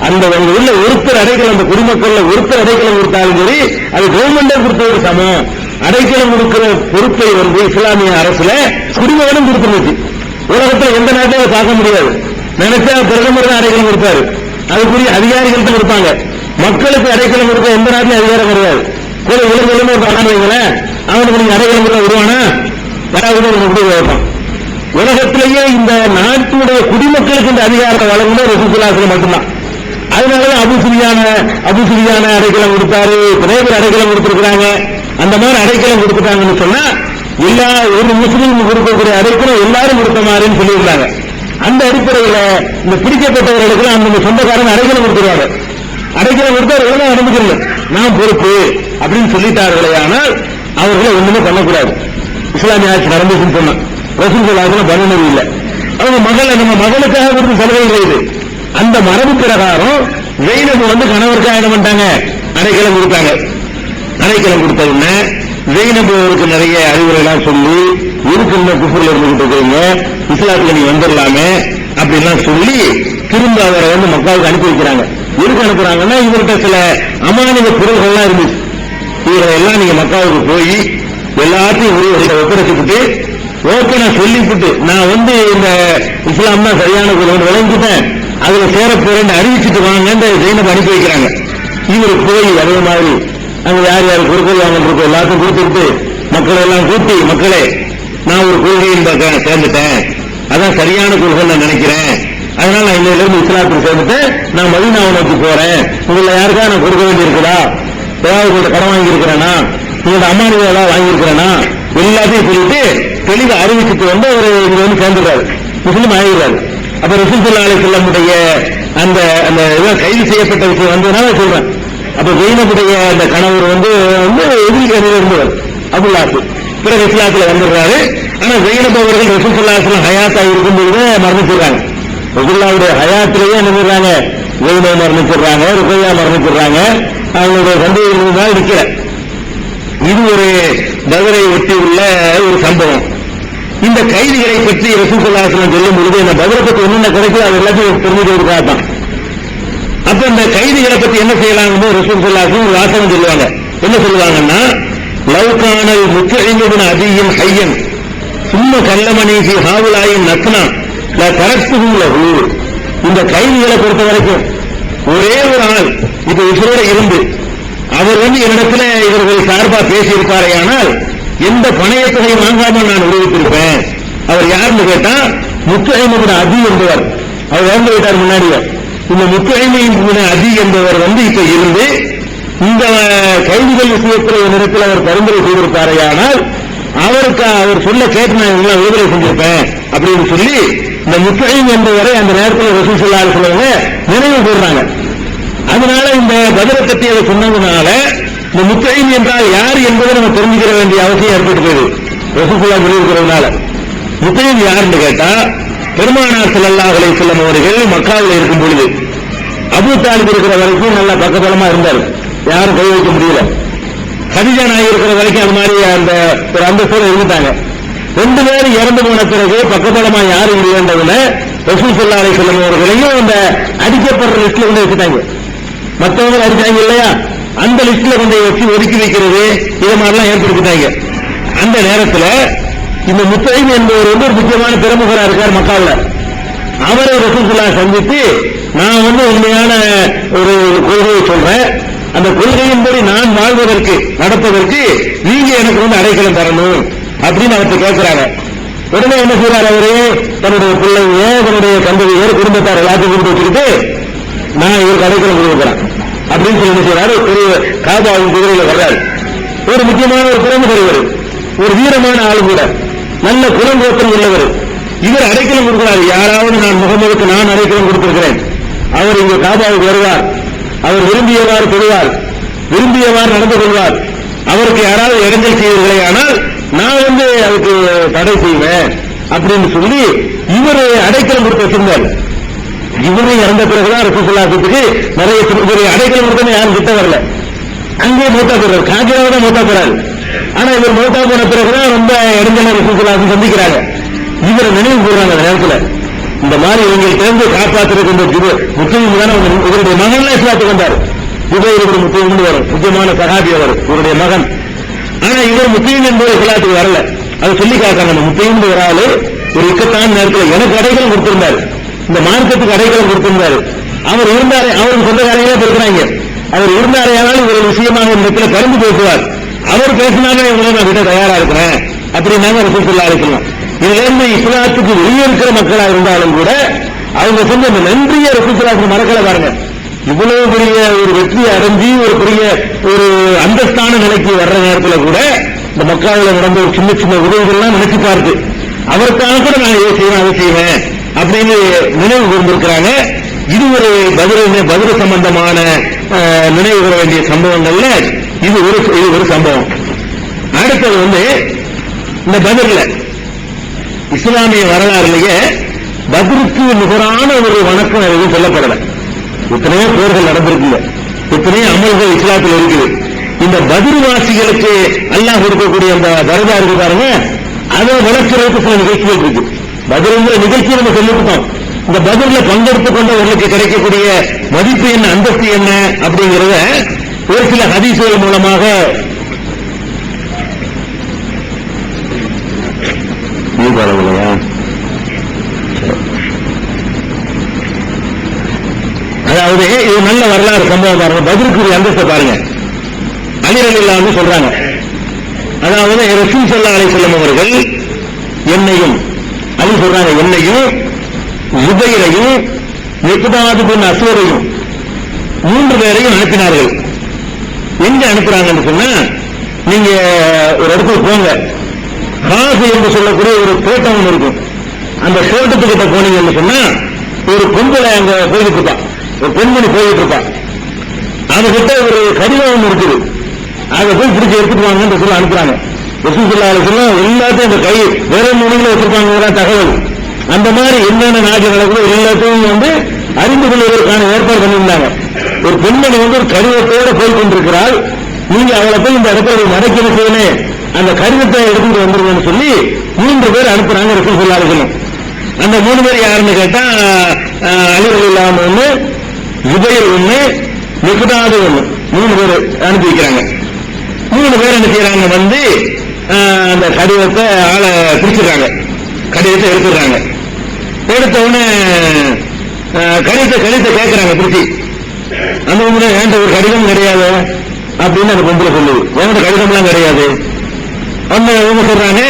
அந்த உள்ள ஒருத்தர் அடைக்கலம், அந்த குடிமக்கள்ல ஒருத்தர் அடைக்கலம் கொடுத்தாலும் சரி அது கவர்மெண்டே கொடுத்ததுக்கு சமம். அடைக்கலம் கொடுக்கிற பொறுப்பை இஸ்லாமிய அரசுல குடிமகனும் கொடுத்துருந்துச்சு. உலகத்தில் எந்த நாட்டிலும் பார்க்க முடியாது. நினைச்சா பிரதமர் தான் அடைக்கலம் கொடுத்தாரு, அதுக்குரிய அதிகாரிகள் தான் கொடுப்பாங்க. மக்களுக்கு அடைக்கலம் கொடுக்க எந்த நாட்டிலும் அதிகாரம் கிடையாது. கூட உலகம் ஒரு வைங்களேன், அவனுக்கு நீங்க அடைக்கலம் கொடுக்க விடுவானா? வராது வைப்பான். உலகத்திலேயே இந்த நாட்டுடைய குடிமக்களுக்கு இந்த அதிகாரத்தை வழங்கும்போது ரசூலுல்லாஹி மட்டும்தான். அதனாலதான் அபுசுஃபியான அடைக்கலம் கொடுத்தாரு, நிறைய பேர் அடைக்கலம் கொடுத்திருக்கிறாங்க. அந்த மாதிரி அடைக்கலம் கொடுத்துட்டாங்கன்னு சொன்னா எல்லா ஒரு முஸ்லீம் கொடுக்கக்கூடிய அடைக்கலம் எல்லாரும் கொடுத்த மாதிரின்னு சொல்லியிருந்தாங்க. அந்த அடிப்படையில் இந்த பிடிக்கப்பட்டவர்களுக்கு அந்த சொந்தக்காரன் அடைக்கலம் கொடுத்துருவாங்க. அடைக்கலம் கொடுத்தா ஒழுங்கா நடந்துக்கிறது, நான் பொறுப்பு அப்படின்னு சொல்லிட்டார்களே. ஆனால் அவர்களை ஒண்ணுமே பண்ணக்கூடாது. இஸ்லாமிய ஆட்சி நடந்துச்சுன்னு சொன்னா ரசூல் ஸல்லல்லாஹு அலைஹி வஸல்லம் பண்ணவே இல்லை. அவங்க நம்ம மகளுக்காக கொடுத்த சலுகை இது. அந்த மரபு பிரகாரம் ஜெய்னப் கணவருக்காக என்ன பண்ணிட்டாங்க, அடைக்கலம் கொடுத்தாங்க. அடைக்கலம் கொடுத்த உடனே ஜெய்னபுக்கு நிறைய அறிவுரைலாம் சொல்லி, இருக்கு இந்த குஃப்ர்ல இருந்துகிட்டு இருக்கீங்க, இஸ்லாத்துக்கு நீ வந்துடலாமே அப்படின்லாம் சொல்லி திரும்ப அவரை மக்காவுக்கு அனுப்பி வைக்கிறாங்க. எதுக்கு அனுப்புறாங்கன்னா, இவர்கிட்ட சில அமானித பொருள்கள்லாம் இருந்துச்சு. இவரெல்லாம் நீங்க மக்காவுக்கு போய் எல்லாத்தையும் ஒப்படைச்சுக்கிட்டு ஓப்பனா சொல்லிவிட்டு, நான் இந்த இஸ்லாம் தான் சரியான விளங்கிட்டேன், அதுல சேரப்போறேன்னு அறிவிச்சுட்டு வாங்க ஜெய்னப் அனுப்பி வைக்கிறாங்க. இவர் போய் அதே மாதிரி அங்க யார் யார் கொடுக்கல் வாங்க எல்லாத்தையும் கொடுத்துட்டு மக்களை எல்லாம் கூட்டி, மக்களே நான் ஒரு கொள்கையின் பக்கம் சேர்ந்துட்டேன், அதான் சரியான கொள்கை நான் நினைக்கிறேன், அதனால நான் இன்னையில இருந்து இஸ்லாத்துக்கு சேர்ந்துட்டு நான் மதீனாவை நோக்கி போறேன், உங்களை யாருக்கா நான் கொடுக்க வேண்டி இருக்குதா, ஏதாவது உங்கள்ட்ட கடன் வாங்கி இருக்கிறேனா, உங்களோட அம்மானியை ஏதாவது வாங்கியிருக்கிறேன்னா எல்லாத்தையும் சொல்லிட்டு தெளிவை அறிவிச்சுட்டு அவர் இங்க சேர்ந்துடுறாரு, முஸ்லீம் ஆகிடுறாரு. அப்ப ரசூல் ஸல்லல்லாஹு அலைஹி வஸல்லம் அந்த அந்த கைது செய்யப்பட்ட விஷயம் வந்ததுனால சொல்றேன். அப்ப ஜெய்னபுடைய அந்த கணவர் எதிரில் இருந்தவர் அபுல்லாஸ், பிறகு இஸ்லாத்துல வந்துடுறாரு. ஆனா ஜெய்னப் அவர்கள் ரசூல் ஸல்லல்லாஹு அலைஹி வஸல்லம் ஹயாத்தா இருக்கும்போது மரணிச்சிடுறாங்க. ரசூலுல்லாஹ்வுடைய ஹயாத்திலேயே என்ன செய்றாங்க, ஜெய்னப் மரணிச்சிடுறாங்க, ருக்கையா மரணிச்சிடுறாங்க. அவங்களுடைய சந்தேகங்கள் நிக்கிற இது ஒரு பதரை ஒட்டி உள்ள ஒரு சம்பவம். இந்த கைதிகளை பற்றி ரசூல் ஸல்லல்லாஹு அலைஹி வஸல்லம் சொல்லும் பொழுது இந்த பதிலை பற்றி என்னென்ன கிடைக்குது அது எல்லாத்தையும் தெரிஞ்சுக்கிறதுக்காக தான். அப்ப இந்த கைதிகளை பத்தி என்ன செய்யலாங்க ரசூல் ஸல்லல்லாஹு அலைஹி வஸல்லம் வாசகம் சொல்லுவாங்க. என்ன சொல்லுவாங்கன்னா, லவ்கானல் முத்தஇமின் அதியின் ஹையன் சும்ம கல்லமணி ஃபி ஹாவுலாயின் நத்னா ல தரக்துஹு லஹு. இந்த கைதிகளை பொறுத்த வரைக்கும் ஒரே ஒரு ஆள் இப்ப உயிரோட இருந்து அவர் என்னிடத்துல இவர்கள் சார்பா பேசியிருப்பாரே, ஆனால் எந்த பணைய தொகை வாங்காம நான் விடுவித்திருப்பேன். அவர் யாருன்னு கேட்டா முத்தஇமின் அதி என்பவர். அவர் வந்து விட்டார் முன்னாடியே. இந்த முத்தஇமின் அதி என்பவர் இப்ப இருந்து இந்த கைதிகள் விஷயத்தில் என்னிடத்தில் அவர் பரிந்துரை செய்திருப்பாரே, ஆனால் அவருக்கு அவர் சொல்ல கேட்டு நான் இவங்களை விடுதலை செஞ்சிருப்பேன் அப்படின்னு சொல்லி இந்த முத்தஇம் என்பவரை அந்த நேரத்தில் ரசூல் ஸல்லல்லாஹு அலைஹி வஸல்லம் நினைவு கூர்றாங்க. அதனால இந்த பதிலை பற்றி அதை சொன்னதுனால இந்த முத்தஇம் என்றால் யார் என்பதை நம்ம தெரிஞ்சுக்கிற வேண்டிய அவசியம் ஏற்பட்டு போயிடுது. ரசூல் ஸல்லல்லாஹு அலைஹி இருக்கிறதுனால முத்தஇம் யாருன்னு கேட்டா, பெருமானார் ஸல்லல்லாஹு அலைஹி வஸல்லம் அவர்கள் மக்காவில் இருக்கும் பொழுது அபூ தாலிப் இருக்கிற வரைக்கும் நல்ல பக்கபலமா இருந்தார், யாரும் கை வைக்க முடியல. கதீஜா நாயகி இருக்கிற வரைக்கும் அது மாதிரி அந்த ஒரு அந்தஸ்தோட இருந்துட்டாங்க. ரெண்டு பேரும் இறந்து போன பிறகு பக்கபலமா யாரும் இல்லைன்றதுல ரசூல் ஸல்லல்லாஹு அலைஹி வஸல்லம் அவர்களையும் அந்த அடிக்கப்படுற லிஸ்ட்ல கொண்டு வச்சுட்டாங்க. மற்றவங்க அடிச்சாங்க இல்லையா, அந்த லிஸ்ட்ல கொண்டு வச்சு ஒதுக்கி வைக்கிறது இது மாதிரிலாம் ஏற்படுத்திட்டாங்க. அந்த நேரத்தில் இந்த முத்தஇம் என்பவர் ஒரு முக்கியமான பிரமுகரா இருக்கார் மக்காவில். அவரை ரசூல் ஸல்லல்லாஹு சந்தித்து நான் உண்மையான ஒரு கொள்கையை சொல்றேன், அந்த கொள்கையின்படி நான் வாழ்வதற்கு நடப்பதற்கு நீங்க எனக்கு அடைக்கலம் தரணும் அப்படின்னு அவர்கிட்ட கேட்கிறாங்க. உடனே என்ன செய்யறாரு, அவரு தன்னுடைய பிள்ளைங்க தன்னுடைய தந்தையர் குடும்பத்தார் எல்லாத்தையும் கொண்டு வச்சுக்கிட்டு நான் இவருக்கு அடைக்கலம் கொடுக்கிறேன் அப்படின்னு சொல்லி என்ன செய்யறாரு, ஒரு காபாவின் குதிரையில வர்றாரு. ஒரு முக்கியமான ஒரு பிரமுகர் இவர், ஒரு வீரமான ஆளு கூட, நல்ல குலங்கோத்திரம் உள்ளவர். இவர் அடைக்கலம் கொடுக்கிறார். யாராவது நான் முகமதுக்கு நான் அடைக்கலம் கொடுத்திருக்கிறேன், அவர் இங்கு காபாவுக்கு வருவார், அவர் விரும்பியவாறு தொழுவார், விரும்பியவாறு நடந்து கொள்வார், அவருக்கு யாராவது இடைஞ்சல் செய்வீர்களே ஆனால் நான் அதுக்கு தடை செய்வேன் அப்படின்னு சொல்லி இவர் அடைக்கலம் கொடுத்து வச்சிருந்தார். இவரு இறந்த பிறகுதான் ரசூல் ஸல்லல்லாஹு அலைஹி வஸல்லம் நிறைய இவர் அடைக்கலம் கொடுத்தா யாரும் கிட்ட வரல, அங்கே மூத்தா போறாரு, காஜியாவோட மூத்தா போறாரு. ஆனா இவர் மூத்தா போன பிறகுதான் ரொம்ப இடைஞ்சல ரசூல் ஸல்லல்லாஹு அலைஹி வஸல்லம் சந்திக்கிறாங்க. இவரை நினைவு கூறுறாங்க அந்த நேரத்தில், இந்த மாதிரி இவங்களுக்கு இருந்து காப்பாற்றுறது இந்த முஸ்லீம் தானே இவருடைய மகன் இஸ்லாத்துக்கு வந்தார். ஜுபைர் முஸ்லீம் வரும், முக்கியமான சஹாபி அவர், இவருடைய மகன். ஆனா இவர் முஸ்லீம் என்பது இஸ்லாத்துக்கு வரல. அதை சொல்லி காட்டாங்க, அந்த முஸ்லீம் ஒரு ஆளு ஒரு இக்கட்டான நேரத்தில் எனக்கு அடைக்கலம் கொடுத்திருந்தார், இந்த மார்க்கத்துக்கு அடைக்கலம் கொடுத்திருந்தார். அவர் இருந்தாரே, அவருக்கு சொந்தக்காரங்களே இருக்கிறாங்க, அவர் இருந்தாரே ஆனால் இவர் விஷயமாக இந்த இடத்துல பரிந்து பேசுவார், அவர் பேசினாலும் இவங்களை நான் விட தயாரா இருக்கிறேன் அப்படின்னாங்க ரசூல் ஸல்லல்லாஹு அலைஹி வஸல்லம். இதுல இருந்து இஸ்லாத்துக்கு வெளியே இருக்கிற மக்களா இருந்தாலும் கூட அவங்க சொந்த அந்த நன்றியை ரசூல் ஸல்லல்லாஹு அலைஹி வஸல்லம் மறக்கல பாருங்க. இவ்வளவு பெரிய ஒரு வெற்றி அடைஞ்சி ஒரு பெரிய ஒரு அந்தஸ்தான நிலைக்கு வர்ற நேரத்தில் கூட இந்த மக்காவில் நடந்த ஒரு சின்ன சின்ன உதவிகள்லாம் நினைச்சு பார்த்து அவருக்காக கூட நான் இதை செய்வேன் அதை செய்வேன் அப்படின்னு நினைவு கூர்ந்திருக்கிறாங்க. இது ஒரு பதில் சம்பந்தமான நினைவு கூற வேண்டிய சம்பவங்கள்ல இது ஒரு சம்பவம். அடுத்தது இந்த பதில்ல இஸ்லாமிய வரலாறுலேயே பத்ருக்கு நிகரான ஒரு வணக்கம் எதுவும் சொல்லப்படல. எத்தனையோ போர்கள் நடந்திருக்குங்க, எத்தனையோ அமல்கள் இஸ்லாத்தில் இருக்குது. இந்த பதிர்வாசிகளுக்கு அல்லாஹ் கொடுக்கக்கூடிய அந்த தரஜா இருக்கு பாருங்க, அதை விளக்குறதுக்கு சில நிகழ்ச்சிகள் இருக்கு. பதிலுங்கிற நிகழ்ச்சியை நம்ம சொல்லிவிட்டோம். இந்த பதில பங்கெடுத்துக் கொண்டவர்களுக்கு கிடைக்கக்கூடிய மதிப்பு என்ன, அந்தஸ்து என்ன அப்படிங்கிறத ஒரு சில ஹதீசுகள் மூலமாக இல்லையா, அதாவது இது நல்ல வரலாறு சம்பவம் பாருங்க. பதிலுக்குரிய அந்தஸ்தை பாருங்க. அலி ரலியல்லாஹு அன்ஹு சொல்றாங்க, அதாவது ரசூல் ஸல்லல்லாஹு அலைஹி வஸல்லம் அவர்கள் என்னையும் அலி சொல்றாங்க என்னையும் ஜுபைரையும் மிக்தாத் பின் அஸ்வரையும் 3 பேரையும் அனுப்பினார்கள். எங்க அனுப்புறாங்கன்னு சொன்னா, நீங்க ஒரு இடத்துக்கு போங்க, காசு என்று சொல்லக்கூடிய ஒரு தோட்டம் ஒன்று இருக்கும், அந்த தோட்டத்துக்கிட்ட போனீங்கன்னு சொன்னா ஒரு பொம்பளை அங்க போயிட்டு இருப்பா, ஒரு பெண்மணி போயிட்டு இருப்பா, அதுகிட்ட ஒரு கடிதம் ஒன்று இருக்குது, அதை போய் பிடிச்சி எடுத்துட்டு வாங்கன்னு சொல்லி அனுப்புறாங்க. ரசூல் ஸல்லல்லாஹு அலைஹி வஸல்லம் எல்லாத்தையும் அந்த கை வேற மொழியில வச்சிருப்பாங்க தகவல். அந்த மாதிரி என்னென்ன நாடு நடக்குதோ எல்லாத்தையும் அறிந்து கொள்வதற்கான ஏற்பாடு பண்ணியிருந்தாங்க. ஒரு பெண்மணி ஒரு கடிதத்தோடு போய் கொண்டிருக்கிறாள், நீங்க அவளை போய் இந்த இடத்துல நடக்கிற செய்யணும், அந்த கடிதத்தை எடுத்துட்டு வந்துருங்கன்னு சொல்லி 3 பேர் அனுப்புறாங்க ரசூல் ஸல்லல்லாஹு அலைஹி வஸல்லம். அந்த 3 பேர் யாருன்னு கேட்டா அலி ரலியல்லாஹு அன்ஹு, ஜுபைர் ஒண்ணு, மிக்தாது ஒண்ணு, 3 பேர் அனுப்பி வைக்கிறாங்க. 3 பேர் என்ன செய்யறாங்க, வந்து அந்த கடிதத்தை ஆளை பிடிச்சிடுறாங்க, கடிதத்தை எடுத்துடுறாங்க. எடுத்த உடனே கடிதத்தை கேட்கிறாங்க பிடிச்சி. அந்த பொம்பளை என்கிட்ட ஒரு கடிதம் கிடையாது அப்படின்னு அந்த பொம்பளை சொல்லுது. என்கிட்ட கடிதம்லாம் கிடையாது. அவங்க சொல்றாங்க,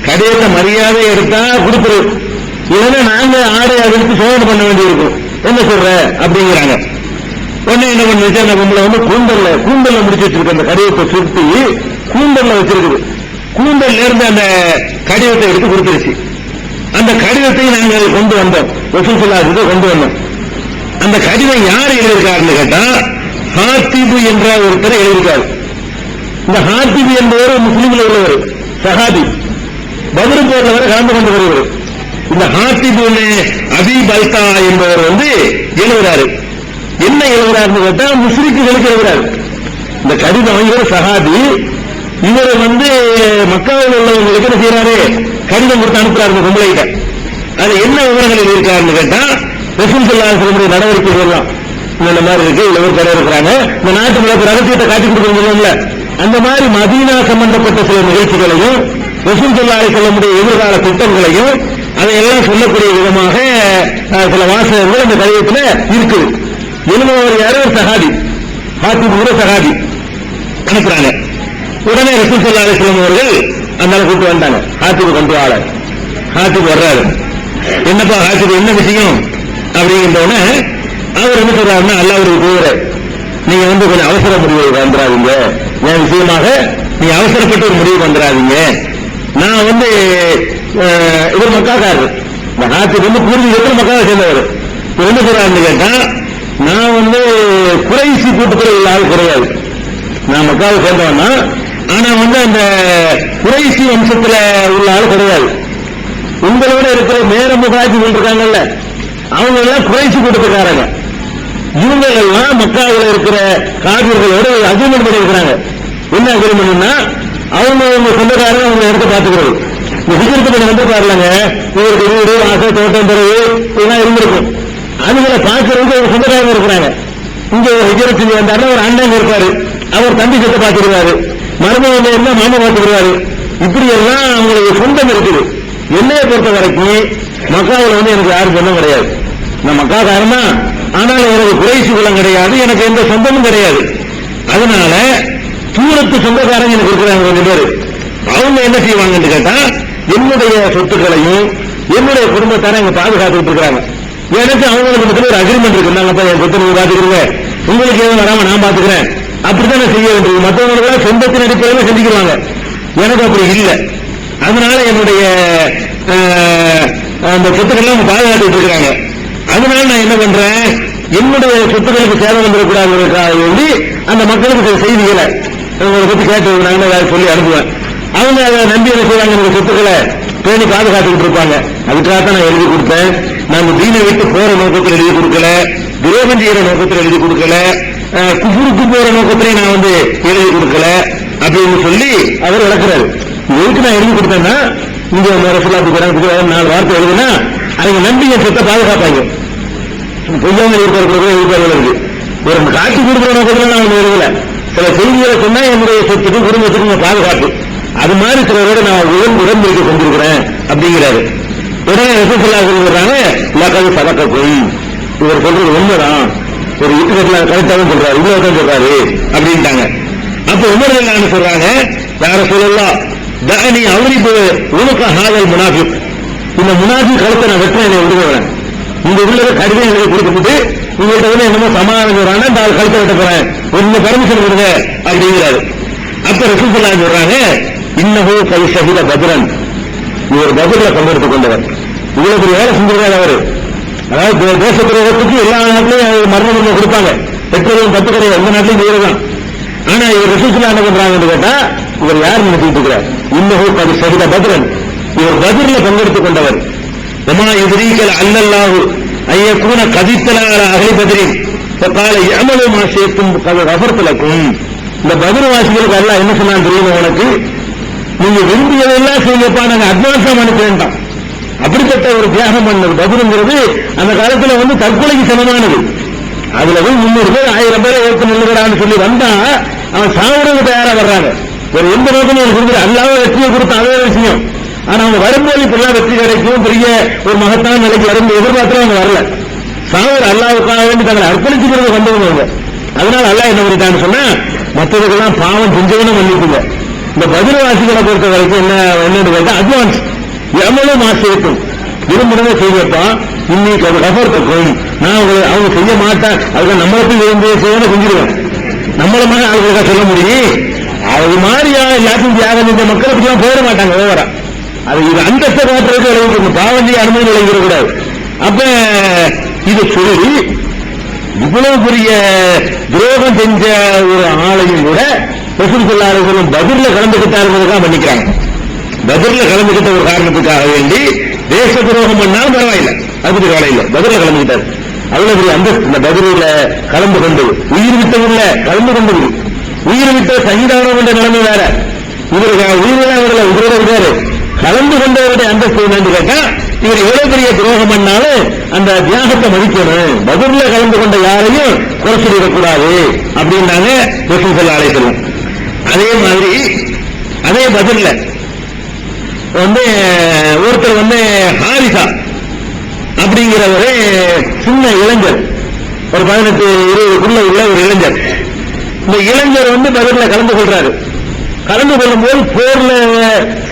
கடிதத்தை மரியாதை எடுத்தா கொடுத்துரு, இல்லைன்னா நாங்க ஆடை எடுத்து சோதனை பண்ண வேண்டியிருக்கும், என்ன சொல்ற அப்படிங்கிறாங்க. உடனே என்ன பண்ணுச்சு, அந்த பொம்பளை வந்து கூந்தல்ல முடிச்சு வச்சிருக்கு. அந்த கடிதத்தை சுருட்டி கூந்தல்ல வச்சிருக்குது. கூந்தல்ல இருந்து அந்த கடிதத்தை எடுத்து கொடுத்துருச்சு. அந்த கடிதத்தை நாங்கள் கொண்டு வந்தோம், ரசூல் ஸல்லல்லாஹு அலைஹி வஸல்லம் கொண்டு வந்தோம். அந்த கடிதம் யார் எழுதியிருக்காருன்னு கேட்டா ஹாத்திபு என்ற ஒருத்தர் எழுதியிருக்காரு. இந்த ஹாத்திபு என்பவர் முஸ்லிம்ல உள்ளவர், சஹாபி, பத்ர் போர்ல வரை கலந்து கொண்டு வருவார். இந்த ஹாத்திபு அபி பல்தா என்பவர் வந்து எழுதுறாரு. என்ன எழுதுறாருன்னு கேட்டா முஸ்லிம்களுக்கு எழுதுறாரு. இந்த கடிதம் இவர் சஹாபி, இவர் வந்து மக்காவில் உள்ளவங்களுக்கு என்ன செய்யறாரு, கடிதம் கொடுத்து அனுப்புறாரு பொம்பளைகிட்ட. அது என்ன விவரங்கள் எழுதியிருக்காருன்னு கேட்டா ரசூல் ஸல்லல்லாஹு அலைஹி வஸல்லம் நடவடிக்கைகள் எல்லாம் இந்த மாதிரி இருக்கு, இவ்வளவு பேர் இருக்கிறாங்க, இந்த நாட்டு நடப்பு ரகசியத்தை காட்டி கொடுக்கணும்ல, அந்த மாதிரி மதீனா சம்பந்தப்பட்ட சில நிகழ்ச்சிகளையும் ரசூல் ஸல்லல்லாஹு அலைஹி வஸல்லம் எதிர்கால திட்டங்களையும் அதையெல்லாம் சொல்லக்கூடிய விதமாக சில வாசகங்கள் அந்த கடிதத்தில் இருக்குது. எழுதுபவர் யாரோ ஒரு சஹாபி, ஹாத்திப் கூட சஹாபி அனுப்புறாங்க. உடனே ரசூல் ஸல்லல்லாஹு அலைஹி வஸல்லம் அவர்கள் அந்த கூப்பிட்டு வந்தாங்க. ஹாத்திப் கொண்டு வாழ. ஹாத்திப் வர்றாரு. என்னப்பா ஹாத்திப், என்ன விஷயம் அப்படிங்கிற உடனே அவர் என்ன சொல்றாருன்னா, அல்லாஹ்வுடைய தூதரே, நீங்க வந்து கொஞ்சம் அவசர முடிவு வந்துடாதீங்க, என் விஷயமாக நீங்க அவசரப்பட்டு ஒரு முடிவு வந்துடாதீங்க. நான் வந்து இவர் மக்காக்காரர், இந்த ஹாத்திப் வந்து பூர்வீகத்தில் மக்காவை சேர்ந்தவர். இவர் என்ன சொல்றாருன்னு கேட்டா, நான் வந்து குறைசி கூட்டத்தில் உள்ள ஆள் கிடையாது, நான் மக்காவை சேர்ந்தவன்னா, ஆனா வந்து அந்த குறைசி வம்சத்துல உள்ள ஆள் கிடையாது. உங்களோட இருக்கிற மேர முகாஜிகள் இருக்காங்கல்ல, அவங்க எல்லாம் குறைசி கூட்டத்துக்காரங்க. இவங்க எல்லாம் மக்காவில் இருக்கிற காவிர்களோட அக்ரிமெண்ட் பண்ணி இருக்கிறாங்க. என்ன அக்ரிமெண்ட்னா, அவங்க சொந்தக்காரங்க அவங்க இடத்த பார்த்துக்கிறது. இந்த ஹிஜ்ரத் பண்ணி வந்து பாருங்க, இவருக்கு வீடு, ஆசை, தோட்டம், பிறகு இதெல்லாம் இருந்திருக்கும். அதுகளை பார்க்கறதுக்கு அவங்க சொந்தக்காரங்க இருக்கிறாங்க. இங்க ஒரு ஹிஜ்ரத் செஞ்சு வந்தாருன்னா ஒரு அண்ணன் இருப்பாரு, அவர் தம்பி சொத்தை பார்த்துக்கிறாரு, மருமகன் இருந்தா மாமா பார்த்துக்கிறாரு. இப்படி எல்லாம் அவங்களுக்கு சொந்தம் இருக்குது. என்னைய பொறுத்த வரைக்கும் மக்காவில் வந்து எனக்கு யாரும் சொந்தம் கிடையாது. நான் மக்காக்காரன் தான், ஆனால் எனக்கு குறைசி குலம் கிடையாது, எனக்கு எந்த சொந்தமும் கிடையாது. அதனால தூரத்து சொந்தக்காரங்க எனக்கு இருக்கிறாங்க 2 பேர். அவங்க என்ன செய்வாங்கன்னு கேட்டா, என்னுடைய சொத்துக்களையும் என்னுடைய குடும்பத்தார எங்க பாதுகாத்துட்டு இருக்கிறாங்க. எனக்கு அவங்களுக்கு மத்தியில் ஒரு அக்ரிமெண்ட் இருக்கு, நாங்கப்பா என் சொத்தை நீங்க பாத்துக்கிறீங்க, உங்களுக்கு எதுவும் வராம நான் பாத்துக்கிறேன், அப்படித்தான் செய்ய வேண்டியது. மற்றவங்களுக்கு சொந்தத்தின் அடிப்படையில் செஞ்சுக்கிறாங்க, எனக்கு அப்படி இல்லை. அதனால என்னுடைய அந்த சொத்துக்கள்லாம் பாதுகாத்துட்டு இருக்கிறாங்க. அதனால நான் என்ன பண்றேன், என்னுடைய சொத்துக்களுக்கு சேதம் வந்துடக்கூடாதுக்காக வேண்டி அந்த மக்களுக்கு சில செய்திகளை உங்களை பத்தி கேட்டு சொல்லி அனுப்புவேன். அவங்க அதை நம்பி என்ன செய்வாங்க, என்னுடைய சொத்துக்களை பேணி பாதுகாத்துக்கிட்டு இருப்பாங்க. அதுக்காகத்தான் நான் எழுதி கொடுத்தேன். நான் தீனை விட்டு போற நோக்கத்தில் எழுதி கொடுக்கல, துரோகம் செய்யற நோக்கத்தில் எழுதி கொடுக்கல, குஃபுருக்கு போற நோக்கத்திலே நான் வந்து எழுதி கொடுக்கல அப்படின்னு சொல்லி அவர் விளக்குறாரு. எதுக்கு நான் எழுதி கொடுத்தேன்னா, இங்க ரசூலுல்லாஹி 4 வார்த்தை எழுதுனா அவங்க நம்பி என் சொத்தை பாதுகாப்பாங்க. பொய்யாங்க இருப்பார்கள் இருக்கு. ஒரு காட்சி கொடுக்கிற நோக்கத்தில் நான் எழுதல, சில செய்திகளை சொன்னா என்னுடைய சொத்துக்கு குடும்பத்துக்கு பாதுகாப்பு, அது மாதிரி சிலரோட நான் உடன்படிக்கை செஞ்சிருக்கிறேன் அப்படிங்கிறாரு. உடனே ரசூலுல்லாஹி சொல்றாங்க, லகது சதகக்கும், இவர் சொல்றது உண்மைதான், ஒரு இட்டுக்கட்டில கரெக்டாக சொல்றாரு, இவ்வளவுதான் சொல்றாரு அப்படின்ட்டாங்க. அப்ப உமர் ரலியல்லாஹு சொல்றாங்க, யா ரசூலல்லாஹ் தஅனி அவ்ரிபு உனக ஹாதல் முனாஃபிக், இந்த முனாஃபிக் கழுத்தை நான் வெட்டுறேன், என்னை விடுவேன், இந்த உள்ள கடிதம் எழுதி கொடுத்துட்டு உங்கள்கிட்ட வந்து என்னமோ சமாதானம் சொல்றாங்க, இந்த ஆள் கழுத்தை வெட்ட போறேன், ஒரு பர்மிஷன் கொடுங்க அப்படிங்கிறாரு. அப்ப ரசூலுல்லாஹி சொல்றாங்க, இன்னஹு கை ஷஹித பத்ரன், இவர் பத்ர்ல பங்கெடுத்துக் கொண்டவர், இவ்வளவு பெரிய வேலை செஞ்சிருக்காரு அவரு. அதாவது தேச துரோகத்துக்கு எல்லா நாட்டிலையும் மரண தண்டனை கொடுப்பாங்க, பெற்றோரும் தப்பு கிடையாது, எந்த நாட்டிலையும் செய்யறதான். ஆனா இவர் ரசூலுல்லாஹி என்ன பண்றாங்கன்னு கேட்டா, இவர் யார் நினைச்சிட்டு இருக்கிறார், இன்னஹு கை ஷஹித பத்ரன், இவர் பத்ர்ல பங்கெடுத்துக் கொண்டவர். وما يدريك لعل الله ان يكون قد اطلع على اهل بدر فقال اعملوا ما شئتم قد غفرت لكم. இந்த பத்ர் வாசிகளுக்கு அல்லாஹ் என்ன சொன்னான் தெரியுமா, உனக்கு நீங்க விரும்பியதெல்லாம் செய்யப்பா, நாங்க அட்வான்ஸா மன்னிக்க வேண்டாம். அப்படிப்பட்ட ஒரு தியாகம் பண்ணது பதிலுங்கிறது அந்த காலத்துல தற்கொலைக்கு சமமானது. அதுல 300 பேர் 1000 பேரை ஏற்று நில்லுகிறான்னு சொல்லி வந்தா அவன் சாவுறது தயாரா வர்றாங்க. ஒரு எந்த நோக்கமும் கொடுக்குற அல்லாத வெற்றியை கொடுத்த அதே விஷயம். ஆனா அவங்க வரும்போது இப்பெல்லாம் வெற்றி கிடைக்கும், பெரிய ஒரு மகத்தான நிலைக்கு வரும் எதிர்பார்த்து அவங்க வரல. சாவர் அல்லாவுக்காக வேண்டி தங்களை அர்ப்பணிச்சுக்கிறது வந்தவங்க. அதனால அல்லாஹ் என்ன பண்ணிட்டான்னு சொன்னா, மற்றவர்களெல்லாம் பாவம் செஞ்சவனும் மன்னிக்குங்க. இந்த பதில்வாசிகளை பொறுத்த வரைக்கும் என்னன்னு கேட்டா அட்வான்ஸ் எவ்வளவு மாசம் விரும்புறதை செய்யப்பா, இன்னைக்கு அது கபர்த்த கோயில் நான் அவங்க செய்ய மாட்டேன், அதுக்கு நம்மளுக்கு விரும்பிய செய்யணும் செஞ்சிருவேன். நம்மள மாதிரி ஆளுகளுக்காக சொல்ல முடியும். அது மாதிரியா எல்லாத்தையும் தியாகம் செஞ்ச மக்களுக்கு எல்லாம் போயிட மாட்டாங்க ஓவரா. அது இது அந்தஸ்தை மாற்றுறதுக்கு விளைவிக்கணும், பாவஞ்சி அனுமதி விளைவிடக்கூடாது. அப்ப இதை சொல்லி இவ்வளவு பெரிய துரோகம் செஞ்ச ஒரு ஆளையும் கூட ரசூல் ஸல்லல்லாஹு அலைஹி வஸல்லம் பத்ர்ல கலந்துகிட்டாருங்கிறதுக்காக மன்னிக்கிறாங்க. பத்ர்ல கலந்துகிட்ட ஒரு காரணத்துக்காக வேண்டி தேச துரோகம் பண்ணாலும் பரவாயில்லை, அதுக்கு கவலை இல்லை. பத்ர்ல கலந்துகிட்டாரு, அவ்வளவு பெரிய அந்தஸ்து. இந்த பத்ரில கலந்து கொண்டது உயிர் விட்டதில்ல, கலந்து கொண்டது உயிர் விட்ட சகிதானம் என்ற நிலைமை வேற. இவருக்கு உயிரெல்லாம் வரல, உயிரோட இருக்காரு. கலந்து கொண்டவருடைய அந்தஸ்து என்னன்னு கேட்டா, இவர் எவ்வளவு பெரிய துரோகம் பண்ணாலும் அந்த தியாகத்தை மதிக்கணும். பத்ர்ல கலந்து கொண்ட யாரையும் குறை சொல்லிடக்கூடாது அப்படின்னாங்க ரசூல் ஸல்லல்லாஹு அலைஹி வஸல்லம். அதே மாதிரி அதே பத்ர்ல ஒருத்தர் ஹாரிசா அப்படிங்கிறவரு சின்ன இளைஞர், ஒரு 18-20 உள்ள ஒரு இளைஞர். இந்த இளைஞர் பத்ர்ல கலந்து கொள்றாரு. கலந்து கொள்ளும் போது போர்ல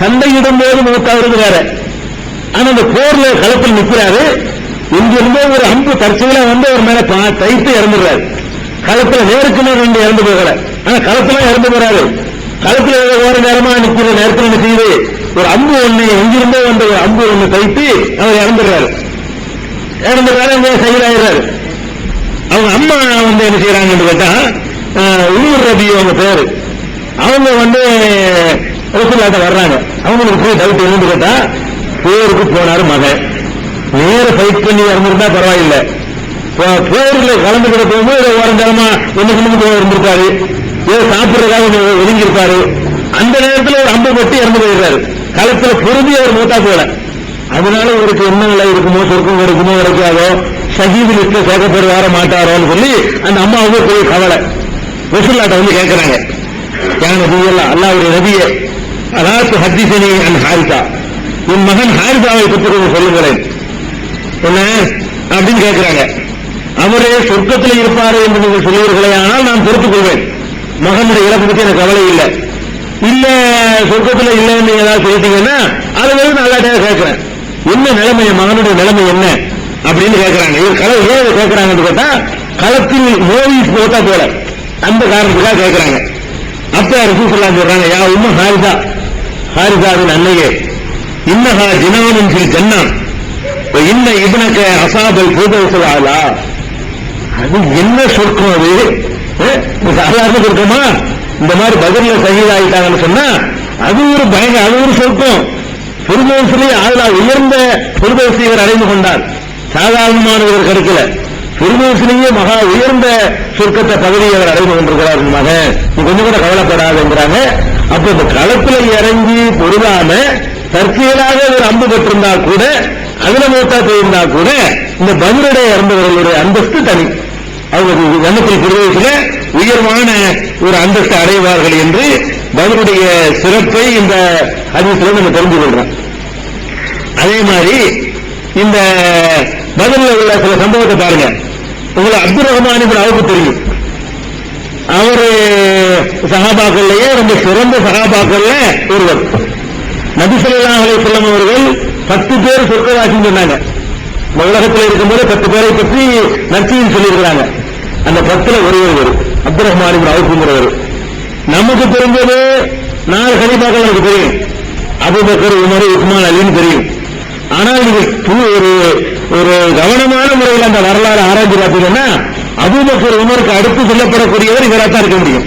சண்டையிடும் போது மூத்தாவது வேற. ஆனா அந்த போர்ல களத்தில் நிற்கிறாரு. இங்கிருந்தோ ஒரு அம்பு தற்செயலா ஒரு மேல தைத்து இறந்துடுறாரு. களத்துல நேருக்கு நேரம் ரெண்டு இறந்து போகல, ஆனா களத்துல இறந்து போறாரு. களத்துல ஒரு நேரமா நிற்கிற நேரத்தில் என்ன செய்யுது, ஒரு அம்பு ஒண்ணு எங்கிருந்தோ ஒரு அம்பு ஒண்ணு தைத்து அவர் இறந்துடுறாரு. செயலாயிடுறாரு. அவங்க அம்மா என்ன செய்யறாங்கன்னு கேட்டா, உமர் ரபி அவங்க பேரு, அவங்க ரசூலுல்லாஹ்ட்ட வர்றாங்க. அவங்களுக்கு டவுட் என்னன்னு கேட்டா, போருக்கு போனாரு மகன், நேர ஃபைட் பண்ணி இறந்துருந்தா பரவாயில்லை, போர்ல கலந்துகிட்ட போகும்போது ஓரஞ்சாலமா ஒண்ணு இருந்திருக்காரு, ஏதோ சாப்பிடுறதுக்காக ஒதுங்கியிருப்பாரு. அந்த நேரத்தில் ஒரு அம்பு பட்டு இறந்து போயிடுறாரு. களத்துல பொருந்தி அவர் மூத்தா போல. அதனால இவருக்கு என்ன நிலை இருக்குமோ, சொர்க்கம் கிடைக்குமோ கிடைக்காதோ, ஷஹீது லிஸ்ட்ல சேர்க்கப்படுவார மாட்டாரோன்னு சொல்லி அந்த அம்மாவுக்கு பெரிய கவலை. ரசூலுல்லாஹ்ட்ட கேட்கிறாங்க, அல்லாஹ்வுடைய நபியே, அதாவது ஹதீஸனி அன் ஹாரிஸா, என் மகன் ஹாரிஸாவை பற்றி கொஞ்சம் சொல்லுங்களேன் என்ன அப்படின்னு கேட்கிறாங்க. அவரே சொர்க்கத்தில் இருப்பாரு என்று நீங்கள் சொல்லுவீர்களே, ஆனால் நான் பொறுத்துக் கொள்வேன், மகனுடைய இழப்பு பற்றி எனக்கு கவலை இல்லை. இல்ல சொர்க்கத்தில் இல்லைன்னு ஏதாவது சொல்லிட்டீங்கன்னா அதை நான் அல்லாஹ்ட்ட கேட்கிறேன், என்ன நிலைமை, மகனுடைய நிலைமை என்ன அப்படின்னு கேட்கிறாங்க. இவர் களம் ஏன் கேட்கிறாங்கன்னு கேட்டா, களத்தில் நோய் போட்டா போல அந்த காரணத்துக்காக கேட்கிறாங்க. அப்ப ரசூல் ஸல்லல்லாஹு அலைஹி சொல்றாங்க, யா உம்மு ஹாரிஸா, ஹாரிஸாவின் அன்னையே, இன்னஹா ஜினானுன் ஃபில் ஜன்னா வ இன்ன இப்னக அஸாபல் ஃபுர்தௌஸல் ஆலா. அது என்ன சொர்க்கம், அது சாதாரண சொர்க்கமா? இந்த மாதிரி பத்ர்ல ஷஹீத் ஆயிட்டாங்கன்னு சொன்னா அது ஒரு பயங்கர, அது ஒரு சொர்க்கம். ஃபுர்தௌஸிலே ஆலா, உயர்ந்த ஃபுர்தௌஸை இவர் அடைந்து கொண்டார். சாதாரணமானவர் கிடைக்கல, ஃபுர்தௌஸிலேயே மகா உயர்ந்த சொர்க்கத்தை பதவியை அவர் அடைந்து கொண்டிருக்கிறார். மகன் நீ கொஞ்சம் கூட கவலைப்படாதுங்கிறாங்க. அப்ப இந்த களத்துல இறங்கி பொருளாம தற்செயலாக ஒரு அம்பு பெற்றிருந்தா கூட, அதுல மூத்தா போயிருந்தா கூட, இந்த பத்ருடைய இறந்தவர்களுடைய அந்தஸ்து தனி. அவங்க ஜன்னத்துல் ஃபிர்தௌஸில உயர்வான ஒரு அந்தஸ்து அடைவார்கள் என்று பத்ருடைய சிறப்பை இந்த ஹதீஸ்ல நம்ம தெரிந்து கொள்றோம். அதே மாதிரி இந்த பத்ர்ல உள்ள சில சம்பவத்தை பாருங்க. உங்களுக்கு அப்துல் ரஹ்மான் இப்னு அவுஃப் தெரியும், அவரு சஹாபாக்கள்லயே ரொம்ப சிறந்த சஹாபாக்கள்ல ஒருவர். நபி ஸல்லல்லாஹு அலைஹி வஸல்லம் அவர்கள் 10 பேர் சொர்க்கவாசின்னு சொன்னாங்க. உலகத்தில் இருக்கும்போது 10 பேரை பற்றி நற்செய்தி சொல்லியிருக்கிறாங்க. அந்த 10ல ஒருவர் அப்துல் ரஹ்மான் இப்னு அவுஃப்ங்கிறவர். நமக்கு தெரிஞ்சது 4 கலீஃபாக்கள் எனக்கு தெரியும், அபூபக்கர், உமர், உஸ்மான், அலின்னு தெரியும். ஆனால் நீங்க ஒரு கவனமான முறையில் அந்த வரலாறு ஆராய்ச்சி பார்த்தீங்கன்னா, அபூபக்கர், உமருக்கு அடுத்து சொல்லப்படக்கூடியவர் இவராத்தான் இருக்க முடியும்.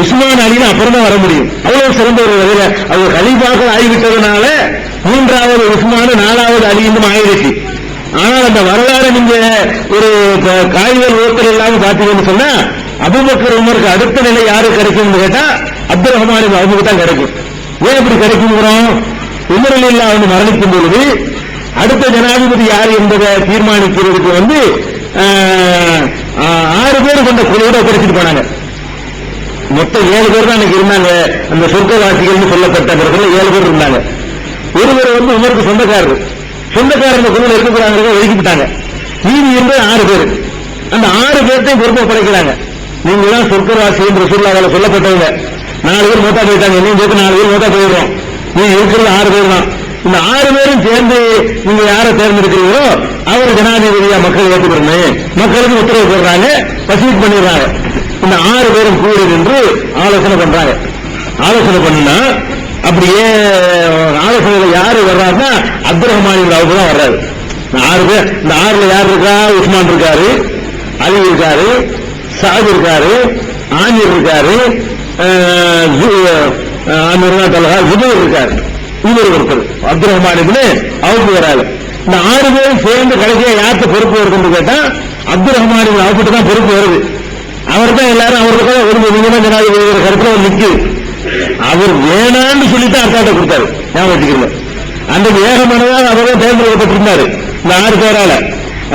உஸ்மான், அலின்னு அப்புறம் தான் வர முடியும். அவ்வளவு சிறந்த ஒரு வகையில அவங்க கலீஃபாக்கள் ஆகிவிட்டதுனால 3வது உஸ்மான், 4வது அலி இன்னும் ஆயிடுச்சு. ஆனால் அந்த வரலாறு நீங்க ஒரு காய்கறி ஓட்டல் இல்லாம பாத்தீங்கன்னு சொன்னா, அபூபக்கர், உமருக்கு அடுத்த நிலை யாரு கிடைக்கும் கேட்டா அப்துல் ரஹ்மான் இப்னு அவுஃப் தான் கிடைக்கும். ஏன் இப்படி கிடைக்குங்கிறோம்? உமர் ரலியல்லாஹு அன்ஹு மரணிக்கும் பொழுது அடுத்த ஜனாதிபதி யார் என்பதை தீர்மானிக்கிறதுக்கு 6 பேர் கொண்ட குழுவோட ஒப்படைச்சிட்டு போனாங்க. மொத்தம் 7 பேர் தான் அன்னைக்கு இருந்தாங்க. அந்த சொர்க்கவாசிகள் சொல்லப்பட்டவர்கள் 7 பேர் இருந்தாங்க. ஒருவர் உமருக்கு சொந்தக்காரர் அந்த குழுவில் இருக்கக்கூடாங்க ஒதுக்கிவிட்டாங்க. மீதி இருந்த 6 பேர். அந்த 6 பேர்த்தையும் பொறுப்பு ஒப்படைக்கிறாங்க. நீங்க தான் சொர்க்கவாசி என்று ரசூலுல்லாஹ் சொல்லப்பட்டவங்க. 4 பேர் மூத்தா போயிட்டாங்க. இன்னும் சேர்த்து 4 பேர் மூத்தா போயிடுறோம். நீங்க இருக்கிறது 6 பேர் தான். இந்த 6 பேரும் சேர்ந்து நீங்க யாரை தேர்ந்தெடுக்கிறீங்களோ அவர் ஜனாதிபதியா மக்கள் ஏற்றுக்கிறோம். மக்களுக்கு உத்தரவு போடுறாங்க, வசூல் பண்ணிடுறாங்க. இந்த 6 பேரும் கூடி நின்று ஆலோசனை பண்றாங்க. ஆலோசனை பண்ணா அப்படியே ஆலோசனையில யாரு வர்றாருன்னா அப்துல் ரஹ்மான் இப்னு அவுஃப் தான் வர்றாரு. 6 பேர். இந்த 6ல யார் இருக்கா? உஸ்மான் இருக்காரு, அலி இருக்காரு, சாத் இருக்காரு, ஆமீர் இருக்காரு, ஜுபைர் இருக்காரு. இவர் ஒருத்தர் அப்துல் ரஹ்மான் இப்னு அவுஃப் வராது. இந்த 6 பேரும் சேர்ந்து கடைசியா யாருக்கு பொறுப்பு வருதுன்னு கேட்டா அப்துல் ரஹ்மான் இப்னு அவுஃப்க்கு தான் பொறுப்பு வருது. அவர் தான் எல்லாரும் அவருக்கு ஒரு நீங்க தான் ஜனாதிபதி கருத்துல நிற்கு. அவர் வேணான்னு சொல்லிட்டு அர்த்தாட்ட கொடுத்தாரு. ஞாபகம் வச்சுக்கிறேன். அந்த ஏகமானதாக அவர் தான் தேர்ந்தெடுக்கப்பட்டிருந்தாரு. இந்த 6 பேரால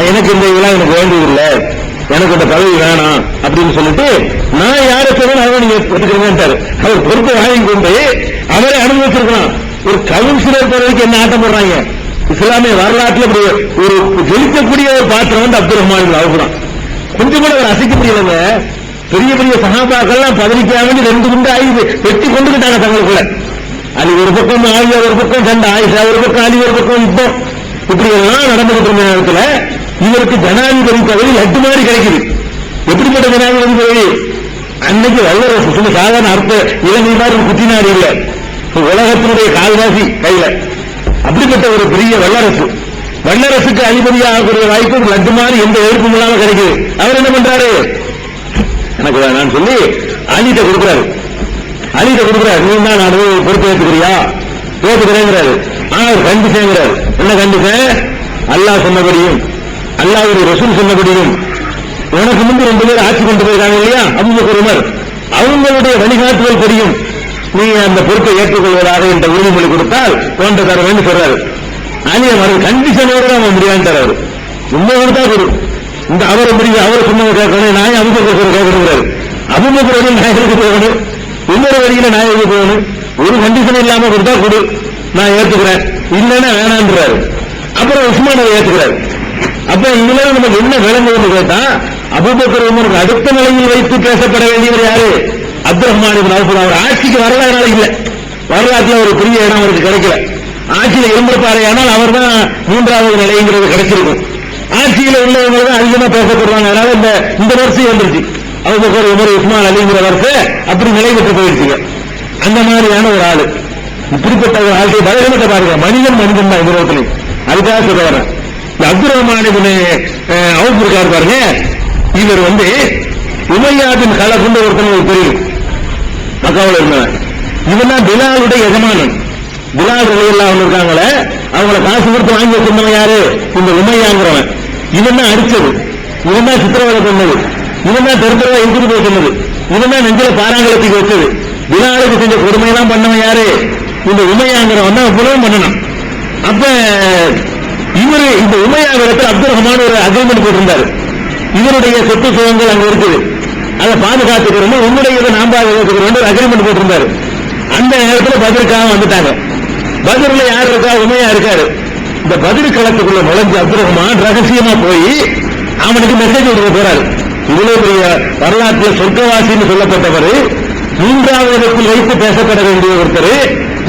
எனக்கு இந்த இதெல்லாம் எனக்கு வேண்டியதில்லை, எனக்கு இந்த பதவி வேணாம் அப்படின்னு சொல்லிட்டு நான் யாரை சொல்லணும் அதை நீங்க எடுத்துக்கிறேன்ட்டாரு. அவர் பொறுப்பை வாங்கி கொண்டு அவரை அனுபவிச்சிருக்கலாம். ஒரு கவுன்சிலர் பதவிக்கு என்ன ஆட்டம் போடுறாங்க? இஸ்லாமிய வரலாற்றில் அப்படி ஒரு ஜெயிக்கக்கூடிய ஒரு பாத்திரம் அப்துல் ரஹ்மான் இப்னு அவுஃப் தான். கொஞ்சம் கூட அவர் அசைக்க முடியலங்க. பெரிய பெரிய சஹாபாக்கள்லாம் பதவிக்காக வேண்டி 2 குண்டு ஆயுது வெட்டி கொண்டுகிட்டாங்க தங்களுக்குள்ள. அலி ஒரு பக்கம், ஆயிஷா ஒரு பக்கம், சண்டை ஆயிஷா ஒரு பக்கம், அலி ஒரு பக்கம், யுத்தம் இப்படி எல்லாம் நடந்துகிட்டு இருந்த நேரத்தில் இவருக்கு ஜனாதிபதி பதவி லட்டு மாதிரி கிடைக்குது. எப்படிப்பட்ட ஜனாதிபதி பதவி? அன்னைக்கு வல்லரசு சொல்ல சாதாரண அர்த்த இலங்கை மாதிரி குத்தினாடு இல்ல, உலகத்தினுடைய கால்வாசி கையில. அப்படிப்பட்ட ஒரு பெரிய வல்லரசுக்கு அதிபதியாகக்கூடிய வாய்ப்பு லட்டு மாதிரி எந்த எதிர்ப்பும் இல்லாம கிடைக்குது. அவர் என்ன பண்றாரு? எனக்கு வேணான்னு சொல்லி அலிட்ட கொடுக்கிறாரு. நீ தான் நான் பொறுப்பு ஏற்றுக்கிறியா? ஏற்றுக்கிறேங்கிறாரு. ஆனா அவர் கண்டிஷன்ங்கிறாரு. என்ன கண்டிஷன்? அல்லாஹ் சொன்னபடியும் அல்லாஹ்வுடைய ரசூல் சொன்னபடியும் உனக்கு முன்பு 2 பேர் ஆட்சி கொண்டு போயிருக்காங்க இல்லையா, அபூபக்கர் உமர், அவங்களுடைய வழிகாட்டுதல் தெரியும் நீ அந்த பொறுப்பை ஏற்றுக்கொள்வதாக என்ற உறுதிமொழி கொடுத்தால் போன்ற தருவேன்னு சொல்றாரு. அலி அவர் கண்டிஷனோட அவன் முடியாண்டார். அவர் உண்மை கொடுத்தா கொடு. இந்த அவரை முடிவு அவர் சொன்னவங்க கேட்கணும். நான் அபூபக்கர் கேட்கணுங்கிறாரு. அபூபக்கர் வழியில் நாயகருக்கு போகணும், இன்னொரு வழியில நாயகருக்கு போகணும். ஒரு கண்டிஷன் இல்லாம கொடுத்தா கொடு, நான் ஏற்றுக்கிறேன், இல்லைன்னா வேணான்றாரு. அப்புறம் உஸ்மான் ஏற்றுக்கிறாரு. அப்ப இதுல நமக்கு என்ன விளங்குன்னு கேட்டா அபூபக்கர் உமருக்கு அடுத்த நிலையில் வைத்து பேசப்பட வேண்டியவர் யாரு? அப்துல் ரஹ்மான் இப்னு அவுஃப். அவர் ஆட்சிக்கு வரலாறு இல்ல, வரலாற்றுல ஒரு பெரிய இடம் அவருக்கு கிடைக்கல. ஆட்சியில இருந்திருப்பாரையானால் அவர் தான் 3வது நிலைங்கிறது கிடைச்சிருக்கும். ஆட்சியில உள்ளவங்க தான் அதிகமா பேசப்படுவாங்க. அதனால இந்த வரிசை வந்துருச்சு. அபூபக்கர் உமர் உஸ்மான் அலிங்கிற வரிசை அப்படி நிலை பெற்று போயிடுச்சுங்க. அந்த மாதிரியான ஒரு ஆளு. இப்படிப்பட்ட ஒரு ஆளுடைய பலகீனத்தை பாருங்க. மனிதன் தான் இந்த ரோட்டில். அதுக்காக சொல்ல வரேன். அப்துல் ரஹ்மான் இப்னு அவுஃப் இருக்காரு பாருங்க. இவர் உமையாவின் கலகுண்ட ஒருத்தன் தெரியும், மக்காவில் இருந்தவன். இவன் தான் பிலாலுடைய எஜமானன். பிலால் ரலியல்லாஹு இருக்காங்களே, அவங்கள காசு கொடுத்து வாங்கி வச்சிருந்தவன் யாரு? இந்த உமையாங்கிறவன். இவன் தான் அடிச்சது, இவன் தான் சித்திரவதை பண்ணது, இவன் தான் தெருத்தரவா இழுத்துட்டு போய் சொன்னது, இவன் தான் நெஞ்சில பாராங்கலத்துக்கு வச்சது. பிலாலுக்கு செஞ்ச கொடுமையெல்லாம் பண்ணவன் யாரு? இந்த உமையாங்கிறவன் தான் இவ்வளவும் பண்ணணும். அப்ப இவரு இந்த உமையாவிடத்தில் அப்துல் ரஹ்மான் ஒரு அக்ரிமெண்ட் போட்டிருந்தாரு. இவருடைய சொத்து சுகங்கள் அங்க இருக்குது, அதை பாதுகாத்துக்கிறோம், உன்னுடைய இதை நாம் பாதுகாத்துக்கிறோம் ஒரு அக்ரிமெண்ட் போட்டிருந்தாரு. அந்த நேரத்தில் பதிலுக்காக வந்துட்டாங்க. பதில யார் இருக்கா? உமையா இருக்காரு. இந்த பதில் களத்துக்குள்ள நுழைஞ்சு அப்துல் ரஹ்மான் ரகசியமா போய் அவனுக்கு மெசேஜ் கொடுக்க போறாரு. இவ்வளவு பெரிய வரலாற்றில் சொர்க்கவாசின்னு சொல்லப்பட்டவர், 3வது இடத்தில் வைத்து பேசப்பட வேண்டிய ஒருத்தர்.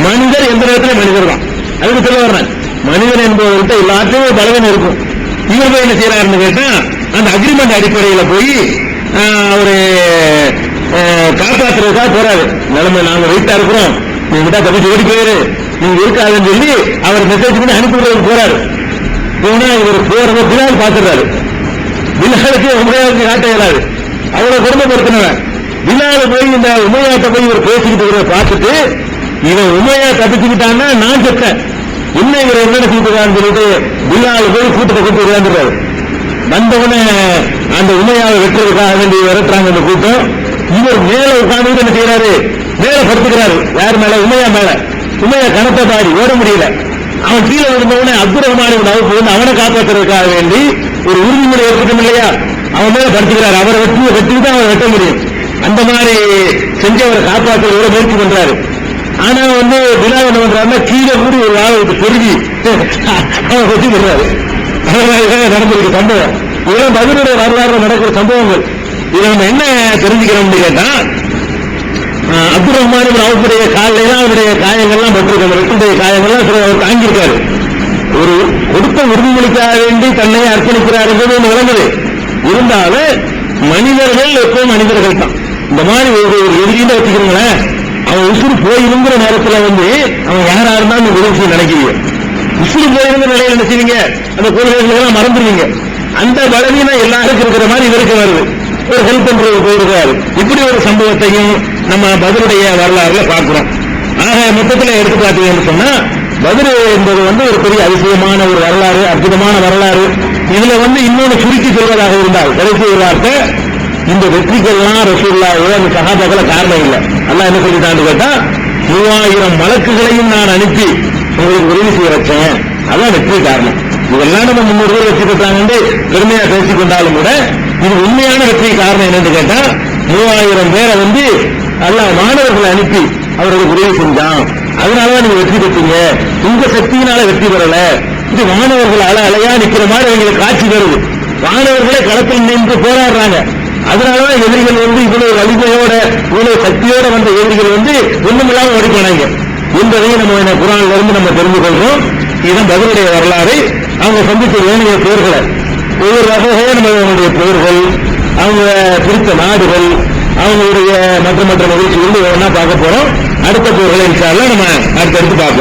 மனிதர் எந்த நேரத்தில் மனிதர் தான். அதுக்கு சொல்ல வர்றேன். மனிதன் என்பவர்கிட்ட எல்லாத்தையும் ஒரு பலவீனம் இருக்கும். இவர் போய் என்ன செய்யறாருன்னு கேட்டா அந்த அக்ரிமெண்ட் அடிப்படையில போய் அவரு காப்பாற்றுறதுக்காக போறாரு. நிலைமை நாங்க வெயிட்டா இருக்கிறோம், நீங்க கிட்ட தப்பிச்சு ஓடி போயிரு, நீங்க இருக்காதுன்னு சொல்லி அவர் மெசேஜ் பண்ணி அனுப்பிவிடுறதுக்கு போறாரு. போனா இவர் போறத பிலால் பாத்துறாரு. பிலாலுக்கு உமையாவுக்கு காட்ட இயலாது, அவ்வளவு கொடுமைப்படுத்தினவன். பிலால போய் இந்த உமையாட்ட போய் இவர் பேசிக்கிட்டு பார்த்துட்டு இவன் உமையா தப்பிச்சுக்கிட்டான்னா நான் செத்தேன், என்ன இவர் என்ன செய்யறான்னு சொல்லிட்டு பிலால் போய் கூட்டத்தை கூட்டு விளையாண்டுறாரு. வந்தவனே அந்த உமையாவை வெட்டுறதுக்காக வேண்டி விரட்டுறாங்க அந்த கூட்டம். இவர் மேல உட்கார்ந்து என்ன செய்யறாரு? மேல படுத்துக்கிறாரு. யார் மேல? உமையா மேல. உமையா கனத்த பாடி ஓட முடியல. அவன் கீழே விழுந்தவனே அப்துல் ரஹ்மான் அவுஃப் வந்து அவனை காப்பாற்றுறதுக்காக வேண்டி ஒரு உறுதிமொழி ஏற்பட்டும் இல்லையா, அவன் மேல படுத்துக்கிறாரு. அவரை வெட்டிட்டு அவரை வெட்ட முடியும். அந்த மாதிரி செஞ்சு அவரை காப்பாற்ற முயற்சி பண்றாரு. ஆனா வந்து பிலால் என்ன பண்றாருன்னா கீழே கூடி ஒரு ஆளை விட்டு பெருகி அவன் வெற்றி பண்றாரு. நடந்திருக்கு சம்பவம். இதெல்லாம் பதிலுடைய வரலாறு நடக்கிற சம்பவங்கள். இதை நம்ம என்ன தெரிஞ்சுக்கிறோம்னு கேட்டா, அப்துல் ரஹ்மான் அவுஃபுடைய காலில அவருடைய காயங்கள்லாம் பட்டிருக்காரு. வெட்டுடைய காயங்கள்லாம் அவர் தாங்கியிருக்காரு. ஒரு கொடுத்த உறுதிமொழிக்காக வேண்டி தன்னை அர்ப்பணிக்கிறார் என்பது ஒன்று விளங்குது. இருந்தாலும் மனிதர்கள் எப்பவும் மனிதர்கள் தான். இந்த மாதிரி ஒரு எதிரின்னு வச்சுக்கிறீங்களேன், அவன் உசுறு போயிருங்கிற நேரத்தில் வந்து அவன் யாரா இருந்தாலும் உதவி செய்ய நினைக்கிறீங்க. உசுறு போயிருந்த நிலையில் நினைச்சீங்க, அந்த கொள்கைகள் மறந்துடுவீங்க. அந்த பலவீனம் எல்லாருக்கும் இருக்கிற மாதிரி இவருக்கு வருது. ஒரு ஹெல்ப் பண்றது போயிருக்காரு. இப்படி ஒரு சம்பவத்தையும் நம்ம பதிலுடைய வரலாறுல பார்க்கிறோம். ஆக மொத்தத்தில் எடுத்து பார்த்தீங்கன்னு சொன்னா, பதில் என்பது வந்து ஒரு பெரிய அதிசயமான ஒரு வரலாறு, அற்புதமான வரலாறு. இதுல வந்து இன்னொன்று சுருக்கி சொல்வதாக இருந்தால் கடைசி ஒரு வார்த்தை, இந்த வெற்றிகள்லாம் ரசூலுல்லாஹ் அந்த சஹாபாக்கள காரணம் இல்லை. அல்லாஹ் என்ன சொல்லிட்டான்னு கேட்டா, 3000 மலக்குகளையும் நான் அனுப்பி உங்களுக்கு உதவி செய்ய வச்சேன், அதான் வெற்றி காரணம். இதெல்லாம் நம்ம 300 பேர் வெற்றி பெற்றாங்க பெருமையா பேசிக் கொண்டாலும் கூட, இது உண்மையான வெற்றி காரணம் என்னன்னு கேட்டா, 3000 பேரை வந்து அல்லாஹ் மாணவர்களை அனுப்பி அவர்களுக்கு உதவி செஞ்சான். அதனாலதான் நீங்க வெற்றி பெற்றீங்க. உங்க சக்தியினால வெற்றி பெறல. இது மாணவர்கள் அலையா நிக்கிற மாதிரி எங்களுக்கு காட்சி வருது. மாணவர்களே களத்தில் நின்று போராடுறாங்க. அதனாலதான் எதிரிகள் வந்து இவ்வளவு வலிமையோட இவ்வளவு சக்தியோட வந்த எதிரிகள் வந்து ஒண்ணுமில்லாம ஓடிப்போனாங்க என்பதையும் நம்ம குர்ஆன்ல இருந்து நம்ம தெரிந்து கொள்றோம். இதுதான் பதிலுடைய வரலாறு. அவங்க சந்தித்த ஏனைய போர்களை ஒவ்வொரு வகையாக நம்மளுடைய போர்கள், அவங்க பிடித்த நாடுகள், அவங்களுடைய மற்ற நிகழ்ச்சிகள் ஒவ்வொன்றா பார்க்க போறோம். அடுத்த போர்களை இன்ஷா அல்லாஹ் நம்ம அடுத்தடுத்து பார்ப்போம்.